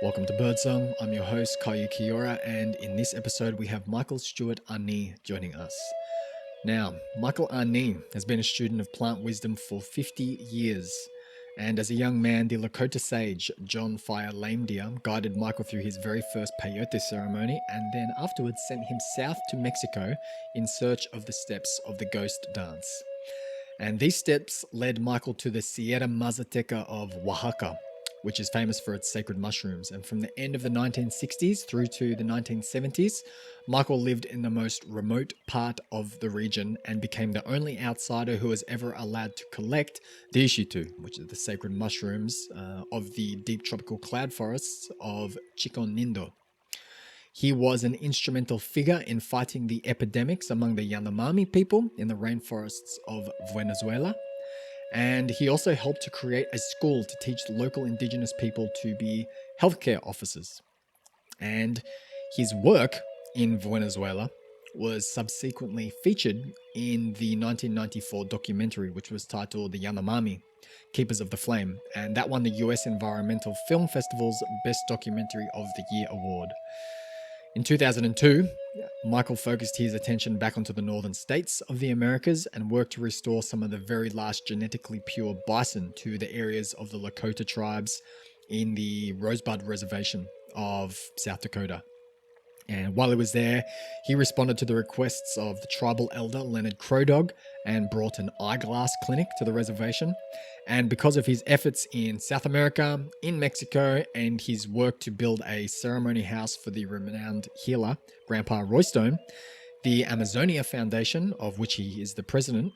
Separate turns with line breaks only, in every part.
Welcome to Birdsong. I'm your host, Kayu Kiora, and in this episode we have Michael Stuart Ani joining us. Now, Michael Ani has been a student of plant wisdom for 50 years, and as a young man, the Lakota sage John Fire Lame Deer guided Michael through his very first peyote ceremony, and then afterwards sent him south to Mexico in search of the steps of the ghost dance. And these steps led Michael to the Sierra Mazateca of Oaxaca, which is famous for its sacred mushrooms. And from the end of the 1960s through to the 1970s, Michael lived in the most remote part of the region and became the only outsider who was ever allowed to collect Desheto, which are the sacred mushrooms of the deep tropical cloud forests of Chicon Nindo. He was an instrumental figure in fighting the epidemics among the Yanomami people in the rainforests of Venezuela. And he also helped to create a school to teach local indigenous people to be healthcare officers. And his work in Venezuela was subsequently featured in the 1994 documentary, which was titled The Yanomami, Keepers of the Flame. And that won the US Environmental Film Festival's Best Documentary of the Year award. In 2002, Michael focused his attention back onto the northern states of the Americas and worked to restore some of the very last genetically pure bison to the areas of the Lakota tribes in the Rosebud Reservation of South Dakota. And while he was there, he responded to the requests of the tribal elder Leonard Crowdog and brought an eyeglass clinic to the reservation. And because of his efforts in South America, in Mexico, and his work to build a ceremony house for the renowned healer, Grandpa Roystone, the Amazonia Foundation, of which he is the president,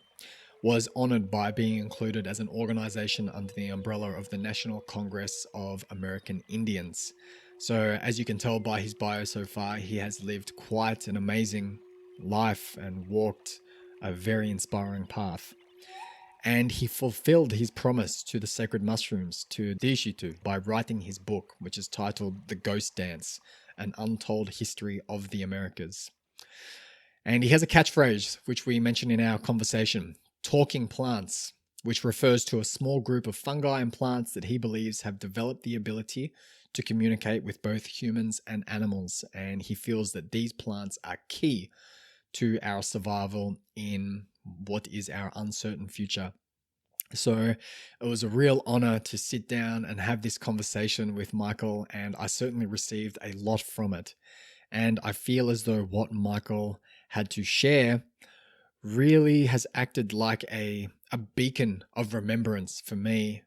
was honored by being included as an organization under the umbrella of the National Congress of American Indians. So, as you can tell by his bio so far, he has lived quite an amazing life and walked a very inspiring path. And he fulfilled his promise to the sacred mushrooms, to Desheto, by writing his book, which is titled The Ghost Dance, An Untold History of the Americas. And he has a catchphrase, which we mentioned in our conversation, talking plants, which refers to a small group of fungi and plants that he believes have developed the ability to communicate with both humans and animals. And he feels that these plants are key to our survival in what is our uncertain future. So it was a real honor to sit down and have this conversation with Michael, and I certainly received a lot from it. And I feel as though what Michael had to share really has acted like a beacon of remembrance for me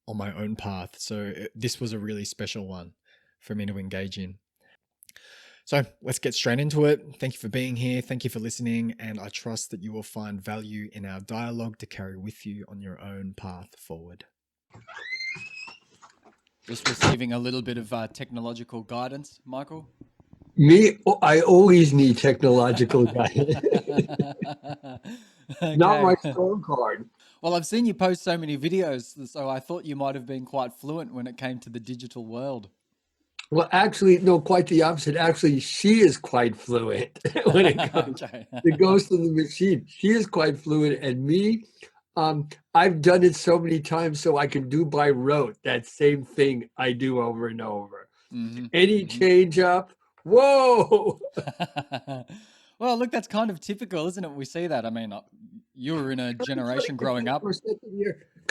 on my own path. So this was a really special one for me to engage in. So let's get straight into it. Thank you for being here. Thank you for listening. And I trust that you will find value in our dialogue to carry with you on your own path forward. Just receiving a little bit of technological guidance, Michael.
Me, I always need technological guidance.
Okay.
Not my strong card.
Well, I've seen you post so many videos, so I thought you might have been quite fluent when it came to the digital world.
Well, actually, no, quite the opposite. Actually, she is quite fluent when it comes
Okay.
the ghost of the machine. She is quite fluent, and me, I've done it so many times, so I can do by rote that same thing I do over and over.
Mm-hmm.
Any change up, whoa!
Well, look, that's kind of typical, isn't it? We see that. I mean, you were in a generation growing up.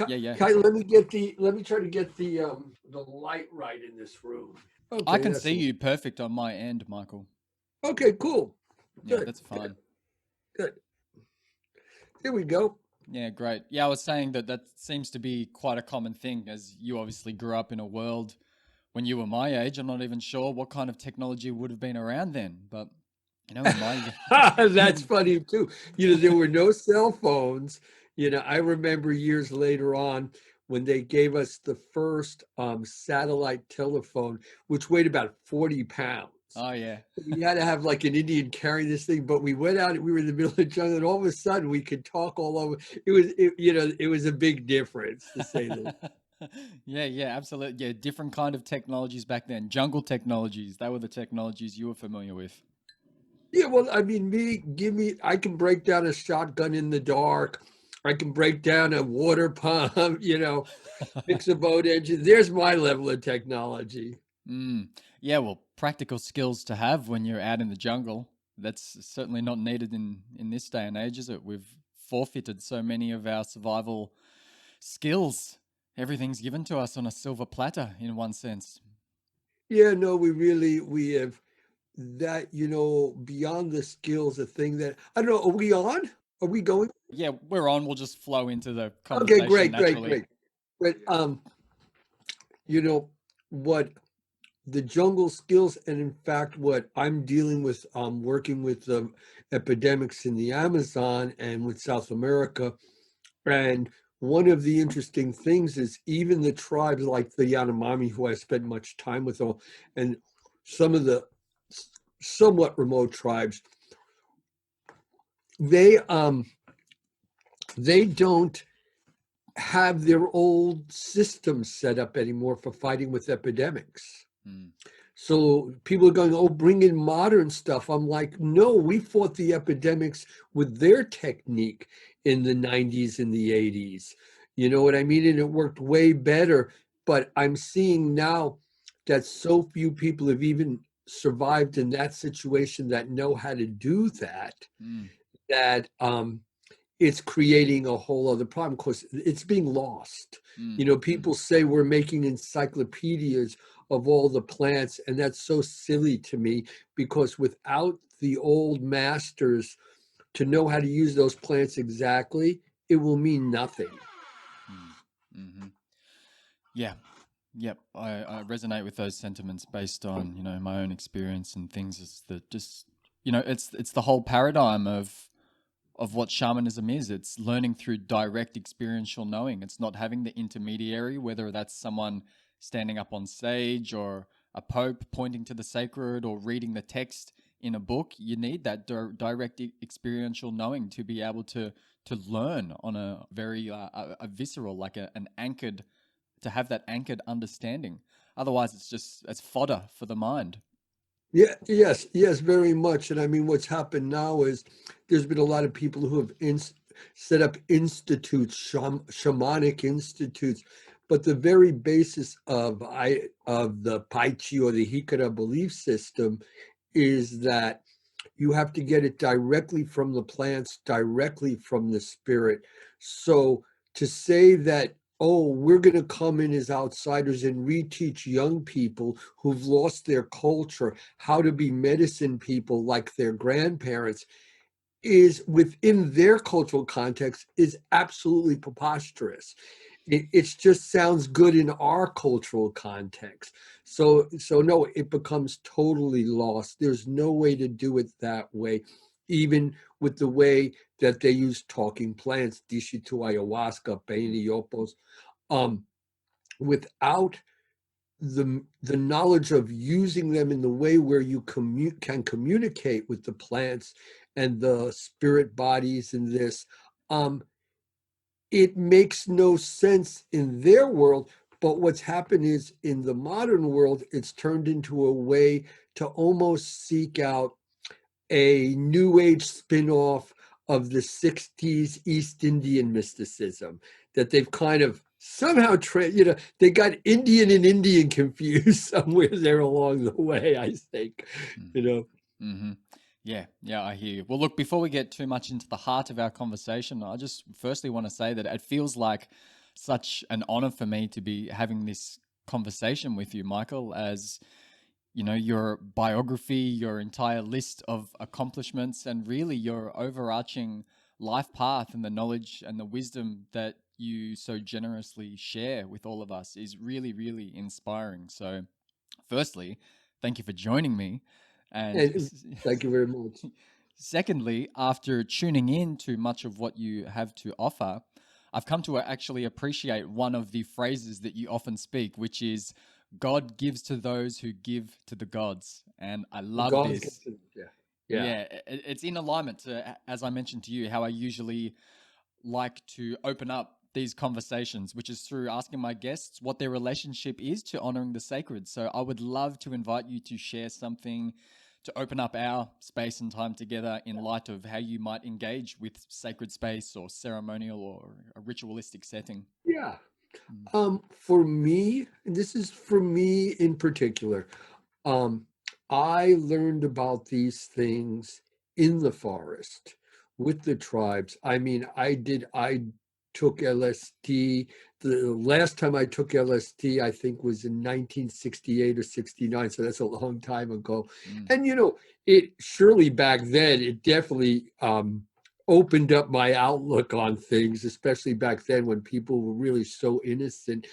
Yeah.
Kai, let me try to get the light right in this room. Okay,
I can see you perfect on my end, Michael.
Okay, cool.
Yeah,
Good.
that's fine.
Good. Here we go.
Yeah, great. Yeah, I was saying that seems to be quite a common thing, as you obviously grew up in a world when you were my age. I'm not even sure what kind of technology would have been around then, but you know,
that's funny too. You know, there were no cell phones. You know, I remember years later on when they gave us the first satellite telephone, which weighed about 40 pounds.
Oh yeah.
We had to have like an Indian carry this thing, but we went out and we were in the middle of the jungle, and all of a sudden we could talk all over. It was a big difference, to say the
Yeah, absolutely. Yeah, different kind of technologies back then. Jungle technologies. They were the technologies you were familiar with.
Yeah, well, I mean, I can break down a shotgun in the dark. I can break down a water pump, fix a boat engine. There's my level of technology.
Mm. Yeah, well, practical skills to have when you're out in the jungle. That's certainly not needed in this day and age, is it? We've forfeited so many of our survival skills. Everything's given to us on a silver platter, in one sense.
Yeah, no, we have that, beyond the skills, a thing that I don't know. Are we on? Are we going?
Yeah, we're on. We'll just flow into the
Okay,
conversation
great, great,
naturally.
great. But you know what the jungle skills, and in fact, what I'm dealing with, working with the epidemics in the Amazon and with South America. And one of the interesting things is even the tribes like the Yanomami, who I spent much time with, and some of the somewhat remote tribes, they they don't have their old systems set up anymore for fighting with epidemics.
Mm.
So people are going, oh, bring in modern stuff. I'm like, no, we fought the epidemics with their technique in the 90s and the 80s. You know what I mean? And it worked way better. But I'm seeing now that so few people have even survived in that situation that know how to do that,
Mm.
that it's creating a whole other problem because it's being lost.
Mm.
People say we're making encyclopedias of all the plants, and that's so silly to me because without the old masters to know how to use those plants exactly, it will mean nothing.
Mm. Mm-hmm. Yeah. Yep. I resonate with those sentiments based on, my own experience and things. Is that just, it's the whole paradigm of what shamanism is. It's learning through direct experiential knowing. It's not having the intermediary, whether that's someone standing up on stage or a pope pointing to the sacred or reading the text in a book. You need that direct experiential knowing to be able to learn on a very a visceral, like an anchored, to have that anchored understanding. Otherwise, it's fodder for the mind.
Yeah, yes, yes, very much. And I mean, what's happened now is there's been a lot of people who have set up institutes, shamanic institutes, but the very basis of the Paichi or the Hikara belief system is that you have to get it directly from the plants, directly from the spirit. So to say that, oh, we're going to come in as outsiders and reteach young people who've lost their culture how to be medicine people like their grandparents is within their cultural context is absolutely preposterous. It just sounds good in our cultural context. So no, it becomes totally lost. There's no way to do it that way, even with the way that they use talking plants, Desheto, ayahuasca, peyote, um, without the knowledge of using them in the way where you can communicate with the plants and the spirit bodies in this. Um, it makes no sense in their world. But what's happened is in the modern world, it's turned into a way to almost seek out a new age spin-off of the 60s East Indian mysticism that they've kind of somehow they got Indian and Indian confused somewhere there along the way, I think. you know
Mm-hmm. Yeah, yeah, I hear you. Well, look, before we get too much into the heart of our conversation, I just firstly want to say that it feels like such an honor for me to be having this conversation with you, Michael, as your biography, your entire list of accomplishments, and really your overarching life path and the knowledge and the wisdom that you so generously share with all of us is really, really inspiring. So, firstly, thank you for joining me. And
and thank you very much.
secondly, after tuning in to much of what you have to offer, I've come to actually appreciate one of the phrases that you often speak, which is God gives to those who give to the gods. And I love
God's
this.
gifted, yeah, yeah.
Yeah, it's in alignment to, as I mentioned to you, how I usually like to open up these conversations, which is through asking my guests what their relationship is to honoring the sacred. So I would love to invite you to share something to open up our space and time together in light of how you might engage with sacred space or ceremonial or a ritualistic setting.
Yeah.
Mm.
For me, and this is for me in particular, um, I learned about these things in the forest with the tribes. I mean, I took LSD. The last time I took LSD, I think, was in 1968 or 69. So that's a long time ago.
Mm.
And, it surely back then, it definitely opened up my outlook on things, especially back then when people were really so innocent.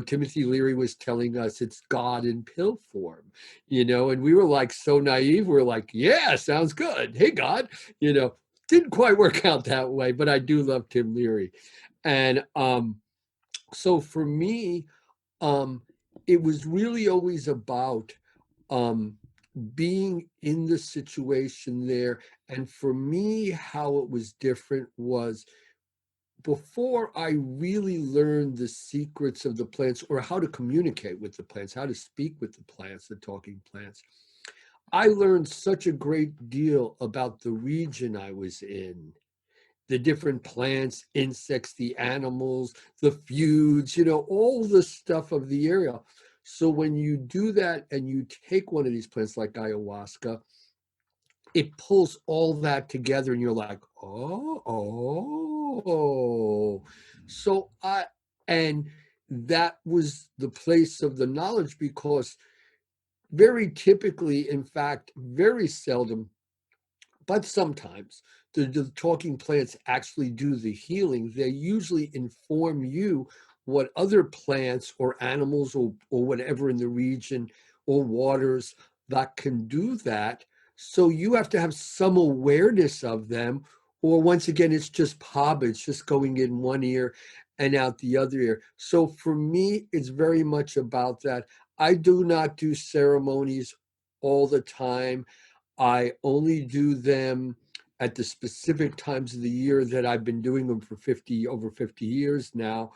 Timothy Leary was telling us it's God in pill form, and we were like so naive. We're like, yeah, sounds good. Hey, God, didn't quite work out that way, but I do love Tim Leary. And so for me, um, it was really always about um, being in the situation there. And for me, how it was different was before I really learned the secrets of the plants or how to communicate with the plants, how to speak with the plants, the talking plants, I learned such a great deal about the region I was in, the different plants, insects, the animals, the feuds, all the stuff of the area. So when you do that and you take one of these plants like ayahuasca, it pulls all that together and you're like, oh. So and that was the place of the knowledge because very typically, in fact, very seldom, but sometimes the talking plants actually do the healing. They usually inform you what other plants or animals or whatever in the region or waters that can do that. So you have to have some awareness of them. Or once again, it's just pop, it's just going in one ear and out the other ear. So for me, it's very much about that. I do not do ceremonies all the time. I only do them at the specific times of the year that I've been doing them for over 50 years now,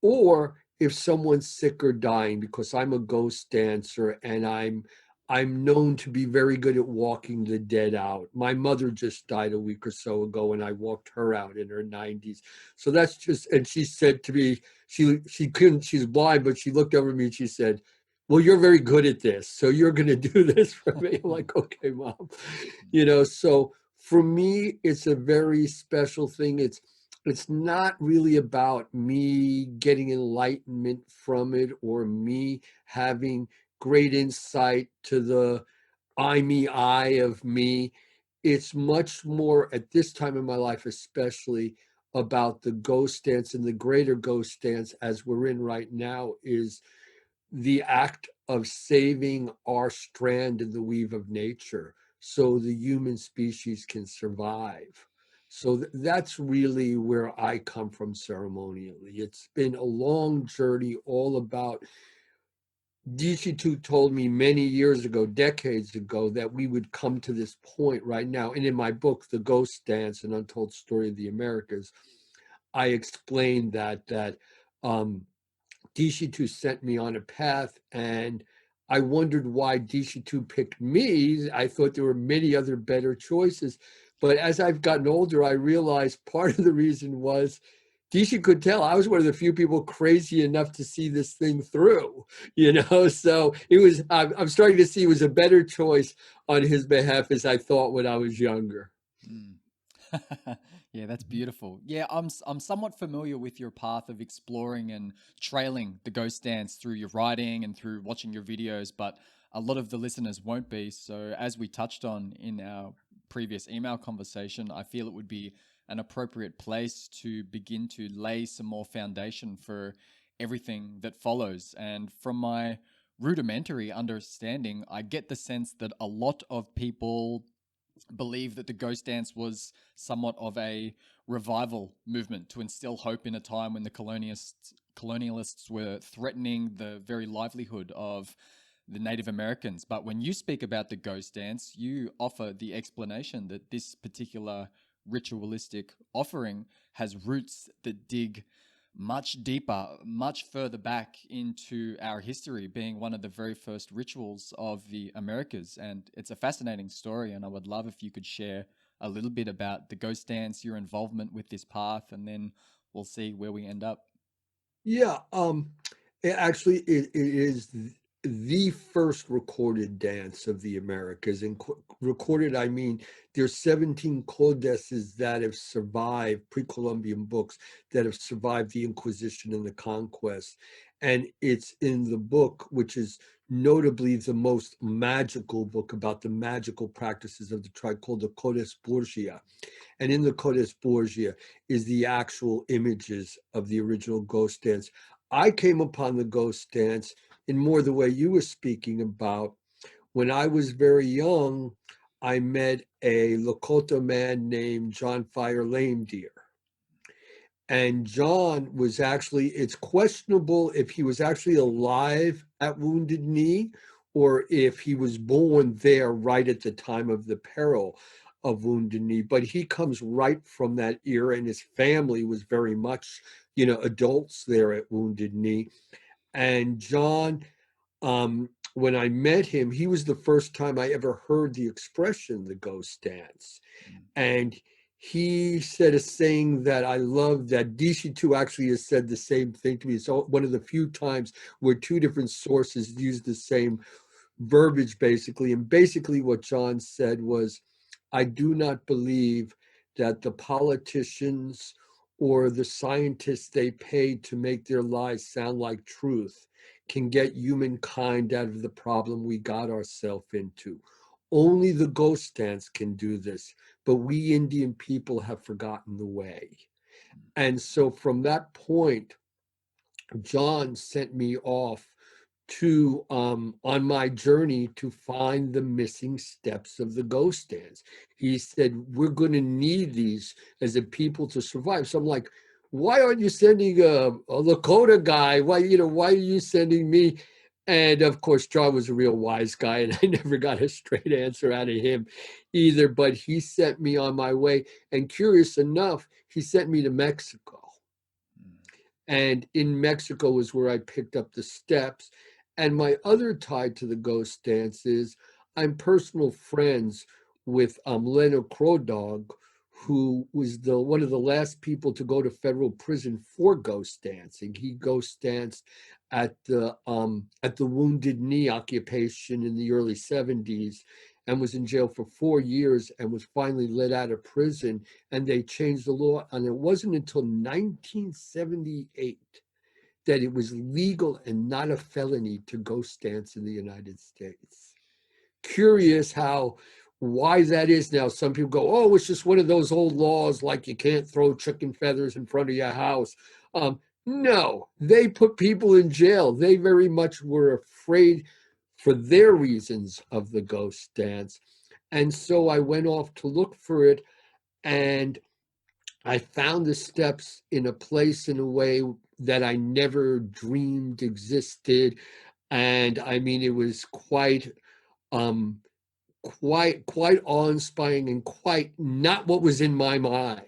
or if someone's sick or dying, because I'm a ghost dancer and I'm known to be very good at walking the dead out. My mother just died a week or so ago and I walked her out in her 90s. So that's just, and she said to me, she couldn't, she's blind, but she looked over at me and she said, well, you're very good at this, so you're going to do this for me. I'm like, okay, mom. So for me, it's a very special thing. It's not really about me getting enlightenment from it or me having great insight to the I of me. It's much more at this time in my life, especially about the ghost dance, and the greater ghost dance as we're in right now is the act of saving our strand in the weave of nature so the human species can survive. So that's really where I come from ceremonially. It's been a long journey all about. DC2 told me many years ago, decades ago, that we would come to this point right now. And in my book, The Ghost Dance, An Untold Story of the Americas, I explained that um, DC2 sent me on a path, and I wondered why DC2 picked me. I thought there were many other better choices. But as I've gotten older, I realized part of the reason was DC could tell I was one of the few people crazy enough to see this thing through. So it was, I'm starting to see it was a better choice on his behalf as I thought when I was younger.
Mm. Yeah, that's beautiful. Yeah, I'm somewhat familiar with your path of exploring and trailing the ghost dance through your writing and through watching your videos, but a lot of the listeners won't be. So, as we touched on in our previous email conversation, I feel it would be an appropriate place to begin to lay some more foundation for everything that follows. And from my rudimentary understanding, I get the sense that a lot of people believe that the ghost dance was somewhat of a revival movement to instill hope in a time when the colonialists were threatening the very livelihood of the Native Americans. But when you speak about the ghost dance, you offer the explanation that this particular ritualistic offering has roots that dig much deeper, much further back into our history, being one of the very first rituals of the Americas. And it's a fascinating story. And I would love if you could share a little bit about the ghost dance, your involvement with this path, and then we'll see where we end up.
Yeah, it is the first recorded dance of the Americas. And recorded, I mean, there's 17 codices that have survived, pre-Columbian books that have survived the Inquisition and the Conquest. And it's in the book, which is notably the most magical book about the magical practices of the tribe, called the Codex Borgia. And in the Codex Borgia is the actual images of the original ghost dance. I came upon the ghost dance in more the way you were speaking about. When I was very young, I met a Lakota man named John Fire Lame Deer. And John was actually, it's questionable if he was actually alive at Wounded Knee or if he was born there right at the time of the peril of Wounded Knee. But he comes right from that era, and his family was very much, adults there at Wounded Knee. And John, when I met him, he was the first time I ever heard the expression, the ghost dance. And he said a saying that I love, that Desheto actually has said the same thing to me. It's one of the few times where two different sources use the same verbiage, basically. And basically what John said was, I do not believe that the politicians or the scientists they pay to make their lies sound like truth can get humankind out of the problem we got ourselves into. Only the ghost dance can do this, but we Indian people have forgotten the way. And so from that point, John sent me off to on my journey to find the missing steps of the ghost dance. He said, we're going to need these as a people to survive. So I'm like, why aren't you sending a Lakota guy? Why are you sending me? And of course, John was a real wise guy, and I never got a straight answer out of him either. But he sent me on my way. And curious enough, he sent me to Mexico. And in Mexico is where I picked up the steps. And my other tie to the ghost dance is I'm personal friends with Leonard Crow Dog, who was one of the last people to go to federal prison for ghost dancing. He ghost danced at the Wounded Knee occupation in the early 70s and was in jail for 4 years and was finally let out of prison, and they changed the law. And it wasn't until 1978 that it was legal and not a felony to ghost dance in the United States. Curious why that is now. Some people go, oh, it's just one of those old laws, like you can't throw chicken feathers in front of your house. No, they put people in jail. They very much were afraid for their reasons of the ghost dance. And so I went off to look for it, and I found the steps in a place, in a way that I never dreamed existed. And I mean, it was um, quite awe-inspiring and quite not what was in my mind.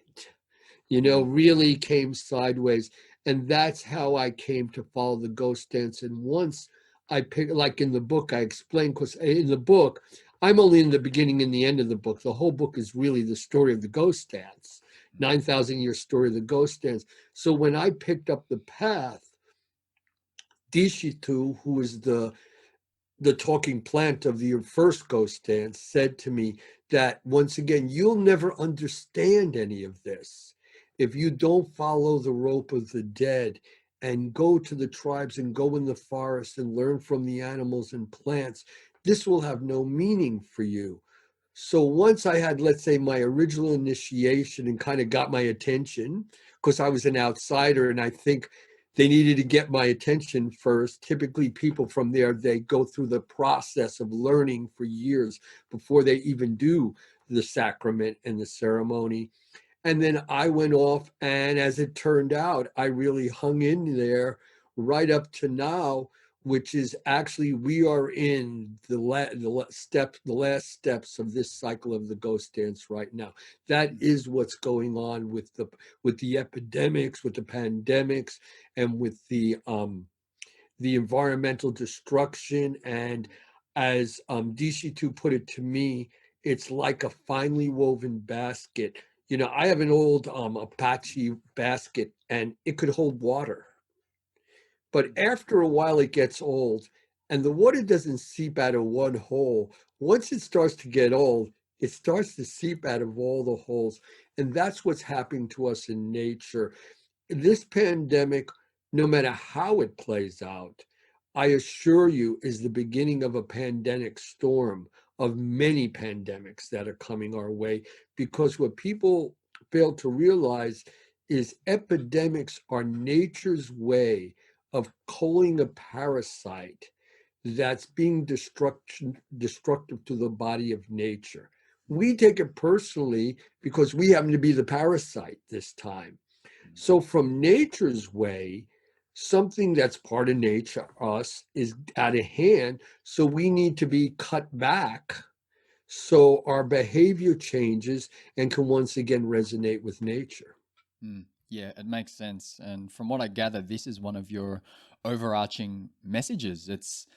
Really came sideways. And that's how I came to follow the ghost dance. And once I picked, like in the book, I explained, because in the book, I'm only in the beginning and the end of the book. The whole book is really the story of the ghost dance, 9,000 year story of the ghost dance. So when I picked up the path, Dishitu, who is the talking plant of the first ghost dance, said to me that, once again, you'll never understand any of this if you don't follow the rope of the dead and go to the tribes and go in the forest and learn from the animals and plants. This will have no meaning for you. So once I had, let's say, my original initiation and kind of got my attention, because I was an outsider, and I think they needed to get my attention first. Typically, people from there, they go through the process of learning for years before they even do the sacrament and the ceremony. And then I went off, and as it turned out, I really hung in there right up to now, which is actually, we are in the last steps of this cycle of the ghost dance right now. That is what's going on with the epidemics, with the pandemics, and with the environmental destruction. And as DC2 put it to me, it's like a finely woven basket. I have an old Apache basket, and it could hold water. But after a while, it gets old, and the water doesn't seep out of one hole. Once it starts to get old, it starts to seep out of all the holes. And that's what's happening to us in nature. This pandemic, no matter how it plays out, I assure you, is the beginning of a pandemic storm of many pandemics that are coming our way. Because what people fail to realize is epidemics are nature's way of culling a parasite that's being destructive to the body of nature. We take it personally because we happen to be the parasite this time. So, from nature's way, something that's part of nature, us, is out of hand. So, we need to be cut back so our behavior changes and can once again resonate with nature.
Yeah, it makes sense. And from what I gather, this is one of your overarching messages. It's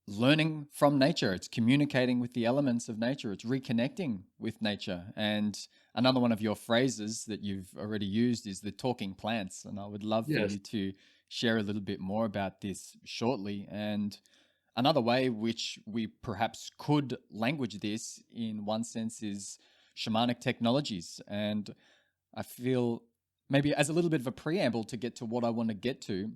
learning from nature, it's communicating with the elements of nature, it's reconnecting with nature. And another one of your phrases that you've already used is the talking plants. And I would love for
Yes,
you to share a little bit more about this shortly. And another way which we perhaps could language this in one sense is shamanic technologies. And I feel maybe as a little bit of a preamble to get to what I want to get to,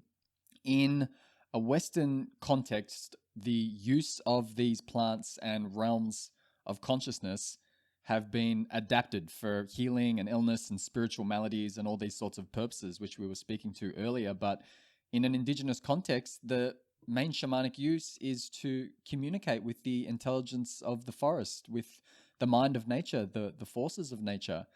in a Western context, the use of these plants and realms of consciousness have been adapted for healing and illness and spiritual maladies and all these sorts of purposes, which we were speaking to earlier. But in an indigenous context, the main shamanic use is to communicate with the intelligence of the forest, with the mind of nature, the forces of nature,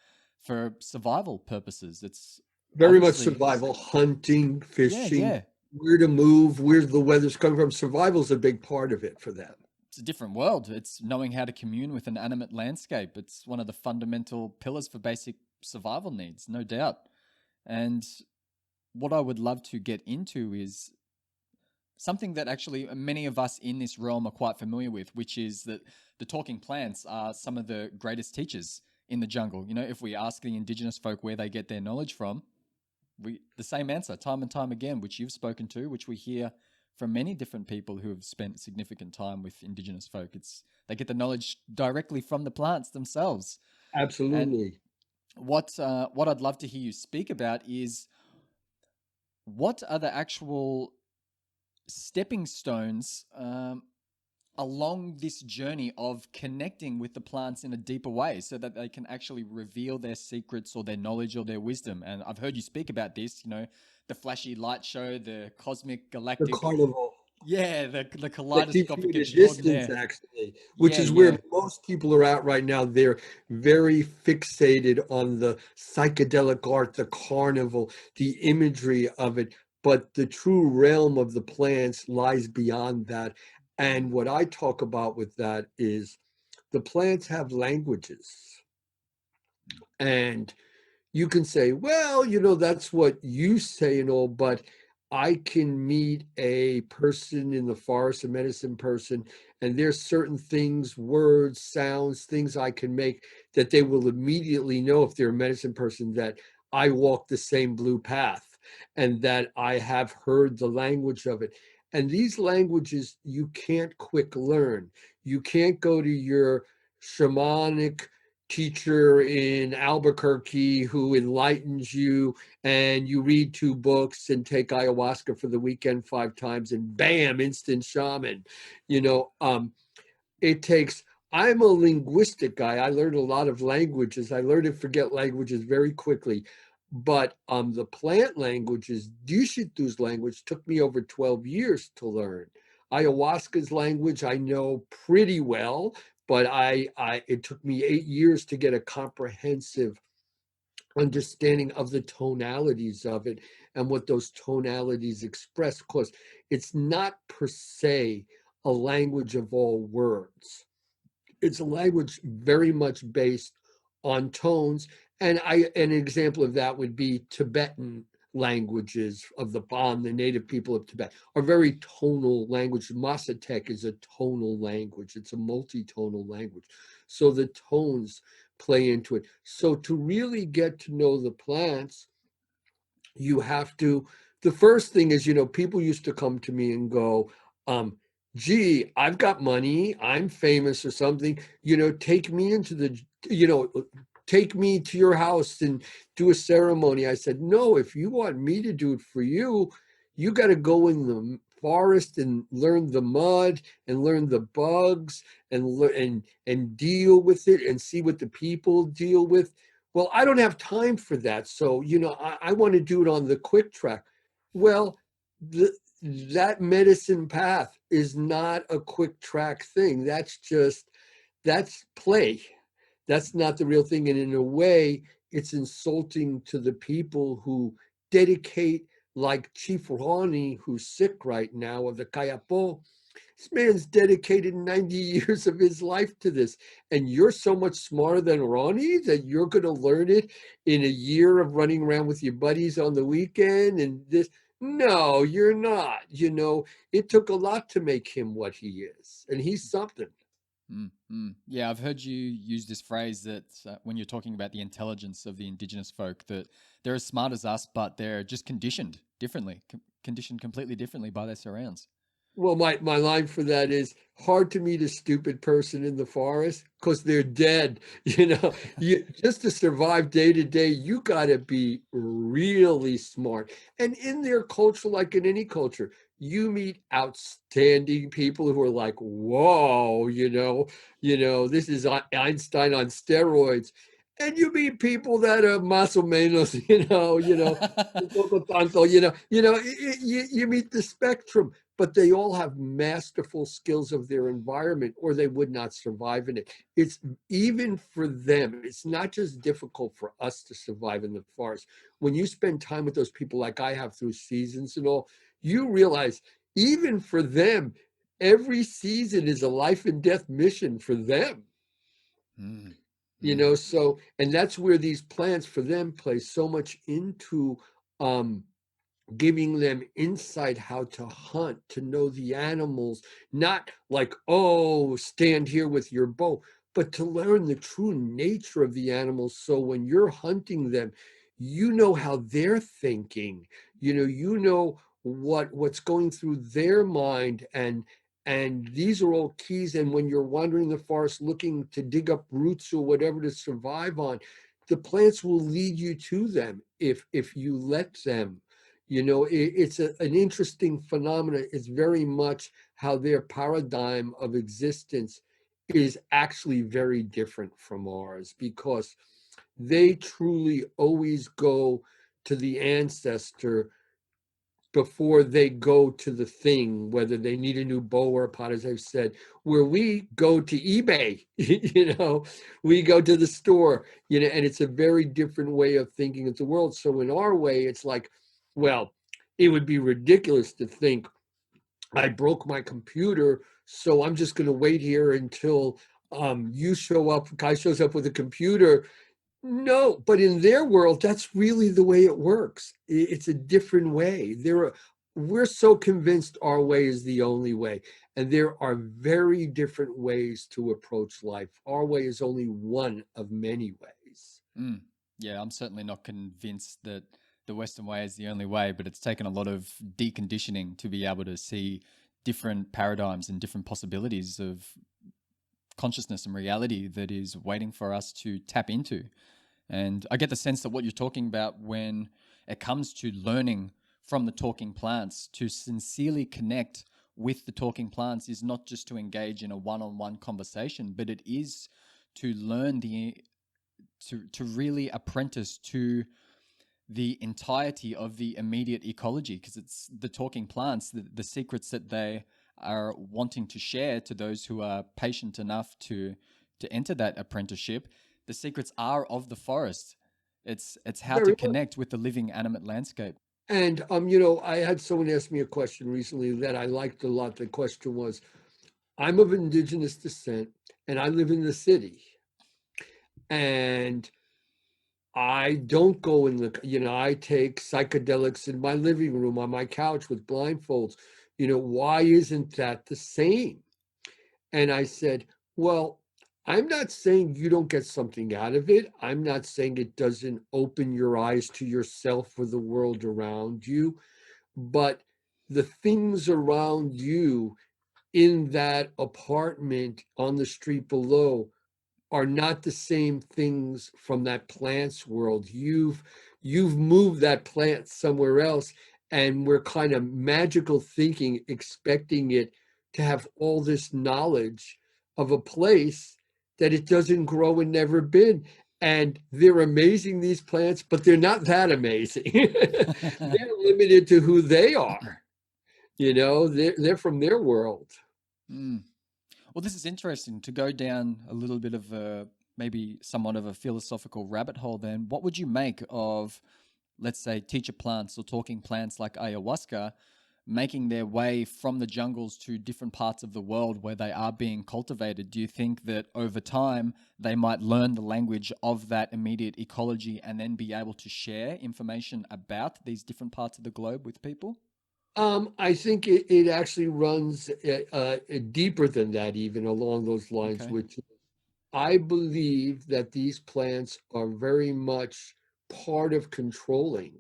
for survival purposes. It's
very much
obviously,
survival, hunting,
yeah,
fishing,
yeah.
where to move, where the weather's coming from. Survival's a big part of it for them.
It's a different world. It's knowing how to commune with an animate landscape. It's one of the fundamental pillars for basic survival needs, no doubt. And what I would love to get into is something that actually many of us in this realm are quite familiar with, which is that the talking plants are some of the greatest teachers in the jungle. You know, if we ask the indigenous folk where they get their knowledge from, the same answer time and time again, which you've spoken to, which we hear from many different people who have spent significant time with indigenous folk. It's they get the knowledge directly from the plants themselves. And
Absolutely.
what I'd love to hear you speak about is what are the actual stepping stones along this journey of connecting with the plants in a deeper way so that they can actually reveal their secrets or their knowledge or their wisdom. And I've heard you speak about this, you know, the flashy light show, the cosmic
The
galactic,
carnival.
yeah, the
That keeps you
kaleidoscopic
at a distance,
extraordinaire.
actually, which
Yeah,
is where
yeah.
most people are at right now. They're very fixated on the psychedelic art, the carnival, the imagery of it. But the true realm of the plants lies beyond that. And what I talk about with that is the plants have languages. And you can say, well, that's what you say and all, but I can meet a person in the forest, a medicine person, and there's certain things, words, sounds, things I can make that they will immediately know if they're a medicine person that I walk the same blue path and that I have heard the language of it. And these languages you can't quick learn. You can't go to your shamanic teacher in Albuquerque who enlightens you and you read two books and take ayahuasca for the weekend 5 times and bam, instant shaman. You know, it takes I'm a linguistic guy. I learned a lot of languages. I learned to forget languages very quickly. But the plant languages, Dushitu's language took me over 12 years to learn. Ayahuasca's language I know pretty well, but I it took me 8 years to get a comprehensive understanding of the tonalities of it and what those tonalities express. Of course, it's not per se a language of all words. It's a language very much based on tones. And an example of that would be Tibetan languages of the Bon, the native people of Tibet, are very tonal language. Mazatec is a tonal language. It's a multi-tonal language. So the tones play into it. So to really get to know the plants, you have to the first thing is, people used to come to me and go, gee, I've got money, I'm famous or something, take me into you know, take me to your house and do a ceremony. I said, no, if you want me to do it for you, you got to go in the forest and learn the mud and learn the bugs and and deal with it and see what the people deal with. Well, I don't have time for that. So, I want to do it on the quick track. Well, the, that medicine path is not a quick track thing. That's play. That's not the real thing. And in a way, it's insulting to the people who dedicate, like Chief Ronnie, who's sick right now, of the Kayapo. This man's dedicated 90 years of his life to this. And you're so much smarter than Ronnie that you're going to learn it in a year of running around with your buddies on the weekend and this. No, you're not. It took a lot to make him what he is. And he's something.
Yeah, I've heard you use this phrase that when you're talking about the intelligence of the indigenous folk, that they're as smart as us, but they're just conditioned differently, conditioned completely differently by their surrounds.
Well, my line for that is hard to meet a stupid person in the forest because they're dead. You just to survive day to day, you got to be really smart. And in their culture, like in any culture, you meet outstanding people who are like, whoa, this is Einstein on steroids. And you meet people that are más o menos, un poco tanto, you meet the spectrum, but they all have masterful skills of their environment or they would not survive in it. It's even for them, it's not just difficult for us to survive in the forest. When you spend time with those people like I have through seasons and all, you realize even for them, every season is a life and death mission for them.
Mm.
So, and that's where these plants for them play so much into giving them insight how to hunt, to know the animals, not like, oh, stand here with your bow, but to learn the true nature of the animals. So when you're hunting them, you know how they're thinking, you know what's going through their mind, and these are all keys. And when you're wandering the forest looking to dig up roots or whatever to survive on, the plants will lead you to them if you let them. It's an interesting phenomenon. It's very much how their paradigm of existence is actually very different from ours, because they truly always go to the ancestor before they go to the thing, whether they need a new bow or a pot, as I've said, where we go to eBay, we go to the store, and it's a very different way of thinking of the world. So in our way, it's like, well, it would be ridiculous to think I broke my computer, so I'm just going to wait here until you show up, guy shows up with a computer. No, but in their world, that's really the way it works. It's a different way. We're so convinced our way is the only way. And there are very different ways to approach life. Our way is only one of many ways.
Mm. Yeah, I'm certainly not convinced that the Western way is the only way, but it's taken a lot of deconditioning to be able to see different paradigms and different possibilities of consciousness and reality that is waiting for us to tap into. And I get the sense that what you're talking about when it comes to learning from the talking plants, to sincerely connect with the talking plants, is not just to engage in a one-on-one conversation, but it is to learn to really apprentice to the entirety of the immediate ecology, because it's the talking plants, the secrets that they are wanting to share to those who are patient enough to enter that apprenticeship. The secrets are of the forest. It's how to
Very much.
connect with the living animate landscape.
And I had someone ask me a question recently that I liked a lot. The question was, I'm of indigenous descent and I live in the city. And I don't go in I take psychedelics in my living room on my couch with blindfolds. Why isn't that the same? And I said, well, I'm not saying you don't get something out of it. I'm not saying it doesn't open your eyes to yourself or the world around you. but the things around you in that apartment on the street below are not the same things from that plant's world. You've moved that plant somewhere else, and we're kind of magical thinking, expecting it to have all this knowledge of a place that it doesn't grow and never been. And they're amazing, these plants, but they're not that amazing. They're limited to who they are. They're from their world.
Mm. Well, this is interesting to go down a little bit of a maybe somewhat of a philosophical rabbit hole. Then, what would you make of, let's say, teacher plants or talking plants like ayahuasca making their way from the jungles to different parts of the world where they are being cultivated? Do you think that over time they might learn the language of that immediate ecology and then be able to share information about these different parts of the globe with people?
I think it actually runs deeper than that, even along those lines,
Okay.
which I believe that these plants are very much part of controlling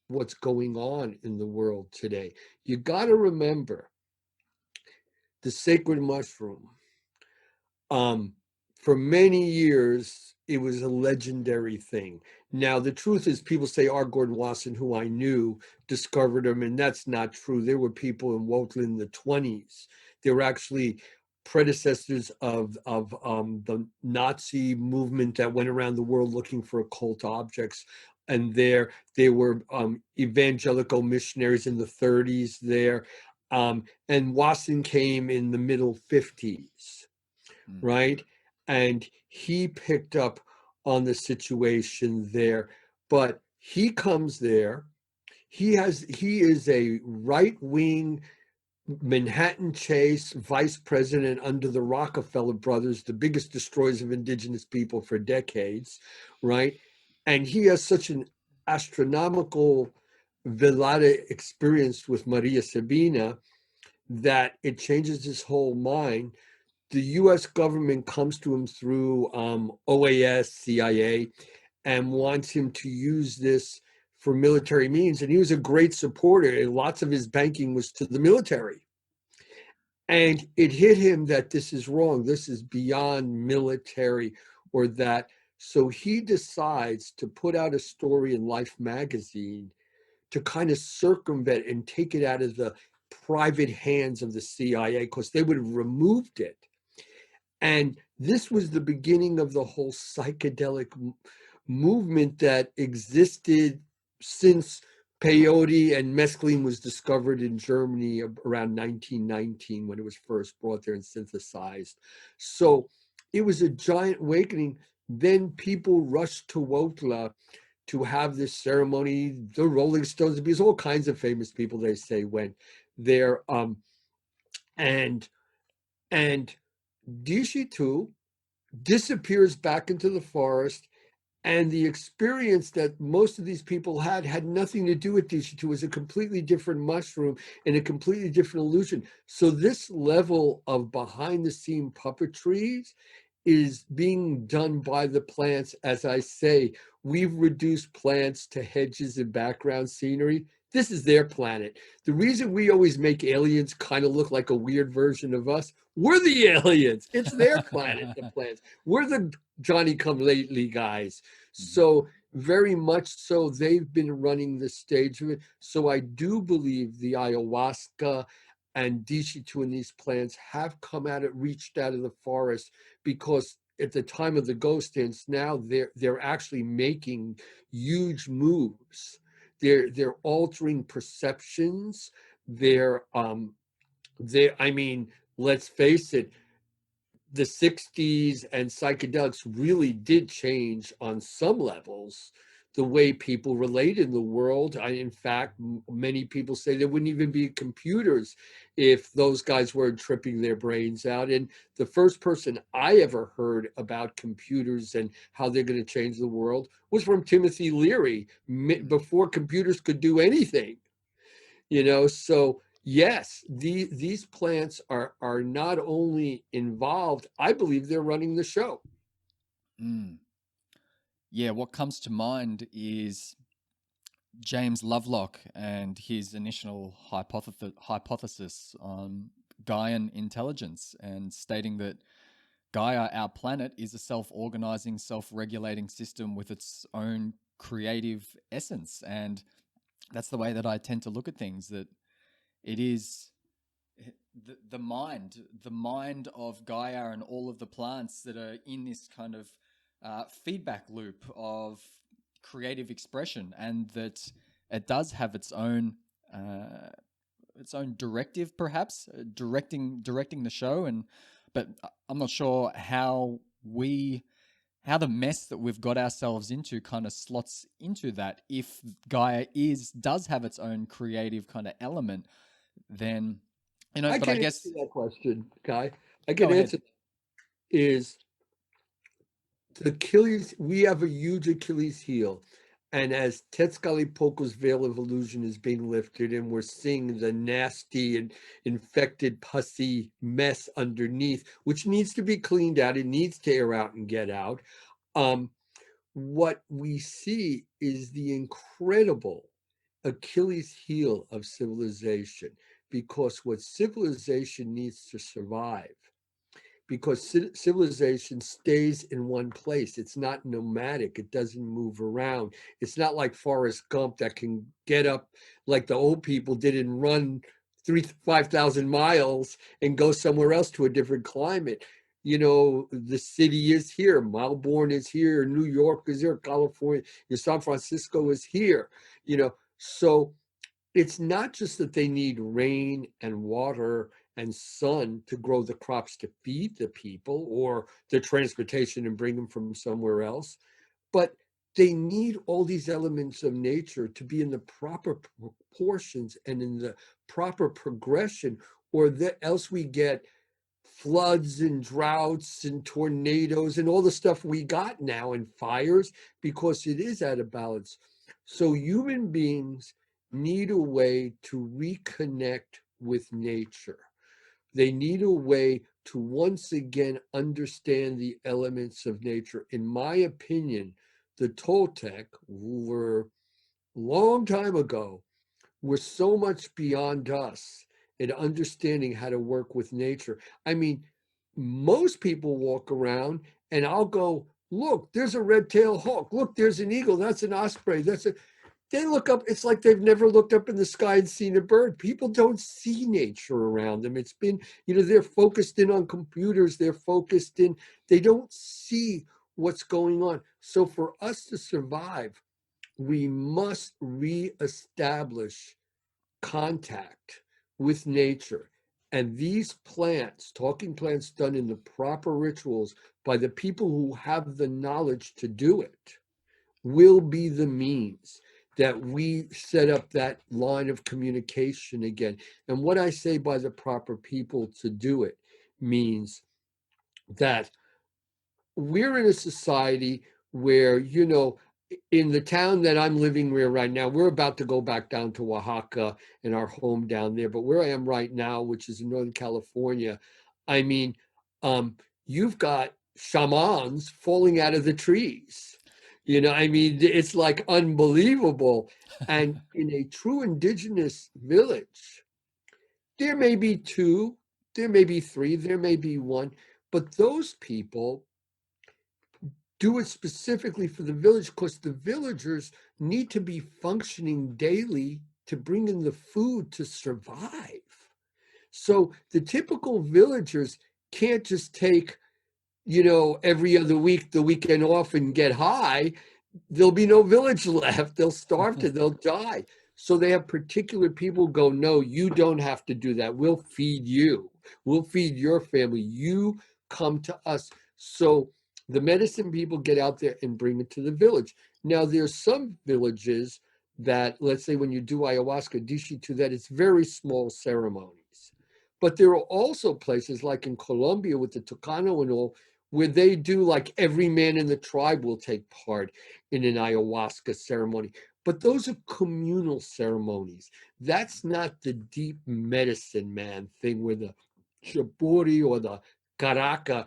what's going on in the world today. You got to remember the sacred mushroom. Um, for many years, it was a legendary thing. Now, the truth is, people say R. Gordon Wasson, who I knew, discovered them, and that's not true. There were people in Woatla in the 20s. They were actually predecessors of the Nazi movement that went around the world looking for occult objects. And they were evangelical missionaries in the 30s there. And Wasson came in the middle 50s,
Mm.
right? And he picked up on the situation there, but he comes there. He is a right-wing Manhattan Chase vice president under the Rockefeller brothers, the biggest destroyers of indigenous people for decades, right? And he has such an astronomical velada experience with Maria Sabina that it changes his whole mind. The US government comes to him through OAS, CIA, and wants him to use this for military means. And he was a great supporter, and lots of his banking was to the military. And it hit him that this is wrong. This is beyond military or that. So he decides to put out a story in Life magazine to kind of circumvent and take it out of the private hands of the CIA, because they would have removed it. And this was the beginning of the whole psychedelic movement that existed since peyote and mescaline was discovered in Germany around 1919, when it was first brought there and synthesized. So it was a giant awakening. Then people rushed to Wotla to have this ceremony. The Rolling Stones, because all kinds of famous people, they say, went there. And and Desheto disappears back into the forest, and the experience that most of these people had nothing to do with Desheto. It was a completely different mushroom and a completely different illusion. So this level of behind the scene puppetry is being done by the plants. As I say, we've reduced plants to hedges and background scenery. This is their planet. The reason we always make aliens kind of look like a weird version of us, we're the aliens. It's their planet, the plants. We're the Johnny come lately guys.
Mhm.
So very much so, they've been running the stage of it. So I do believe the ayahuasca and Desheto and these plants have come out, reached out of the forest, because at the time of the ghost dance, now they're actually making huge moves. They're altering perceptions. I mean, let's face it, the 60s and psychedelics really did change on some levels the way people relate in the world. In fact, many people say there wouldn't even be computers if those guys weren't tripping their brains out. And the first person I ever heard about computers and how they're going to change the world was from Timothy Leary, before computers could do anything. So yes, these plants are not only involved, I believe they're running the show.
Mm. Yeah, what comes to mind is James Lovelock and his initial hypothesis on Gaian intelligence, and stating that Gaia, our planet, is a self-organizing, self-regulating system with its own creative essence. And that's the way that I tend to look at things, that it is the mind of Gaia and all of the plants that are in this kind of feedback loop of creative expression, and that it does have its own directive, perhaps directing the show. And but I'm not sure how the mess that we've got ourselves into kind of slots into that. If Gaia does have its own creative kind of element, then
I
but I
can
guess
answer that question, Kai. I
go
can
ahead.
answer is the Achilles, we have a huge Achilles heel. And as Tezcatlipoca's veil of illusion is being lifted, and we're seeing the nasty and infected, pussy mess underneath, which needs to be cleaned out, it needs to air out and get out. What we see is the incredible Achilles heel of civilization, because what civilization needs to survive, because civilization stays in one place. It's not nomadic. It doesn't move around. It's not like Forrest Gump that can get up like the old people did and run 5,000 miles and go somewhere else to a different climate. You know, the city is here. Melbourne is here. New York is here. California, San Francisco is here. You know, so it's not just that they need rain and water and sun to grow the crops to feed the people, or the transportation and bring them from somewhere else, but they need all these elements of nature to be in the proper proportions and in the proper progression, or else we get floods and droughts and tornadoes and all the stuff we got now, and fires, because it is out of balance. So human beings need a way to reconnect with nature. They need a way to once again understand the elements of nature. In my opinion, the Toltec, who were a long time ago, we're so much beyond us in understanding how to work with nature. I mean, most people walk around and I'll go, look, there's a red-tailed hawk. Look, there's an eagle. That's an osprey. They look up, it's like they've never looked up in the sky and seen a bird. People don't see nature around them. It's been, they're focused in on computers. They don't see what's going on. So for us to survive, we must reestablish contact with nature. And these plants, talking plants done in the proper rituals by the people who have the knowledge to do it, will be the means that we set up that line of communication again. And what I say by the proper people to do it means that we're in a society where, in the town that I'm living where right now, we're about to go back down to Oaxaca and our home down there. But where I am right now, which is in Northern California, I mean, you've got shamans falling out of the trees. I mean, it's like unbelievable. And in a true indigenous village, there may be two, there may be three, there may be one, but those people do it specifically for the village, because the villagers need to be functioning daily to bring in the food to survive. So the typical villagers can't just take, every other week, the weekend off and get high. There'll be no village left. They'll starve to, they'll die. So they have particular people go, no, you don't have to do that. We'll feed you. We'll feed your family. You come to us. So the medicine people get out there and bring it to the village. Now, there's some villages that, let's say when you do ayahuasca, Desheto, that it's very small ceremonies. But there are also places like in Colombia with the Tucano and all, where they do, like, every man in the tribe will take part in an ayahuasca ceremony. But those are communal ceremonies. That's not the deep medicine man thing where the Shaburi or the Karaka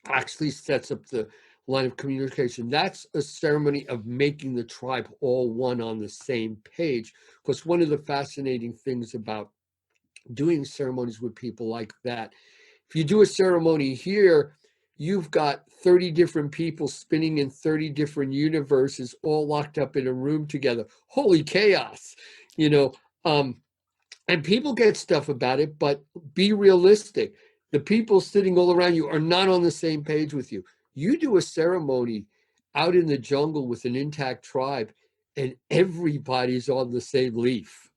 actually sets up the line of communication. That's a ceremony of making the tribe all one on the same page. Because one of the fascinating things about doing ceremonies with people like that, if you do a ceremony here, you've got 30 different people spinning in 30 different universes, all locked up in a room together. Holy chaos, you know. And people get stuff about it, but be realistic. The people sitting all around you are not on the same page with you. You do a ceremony out in the jungle with an intact tribe, and everybody's on the same leaf.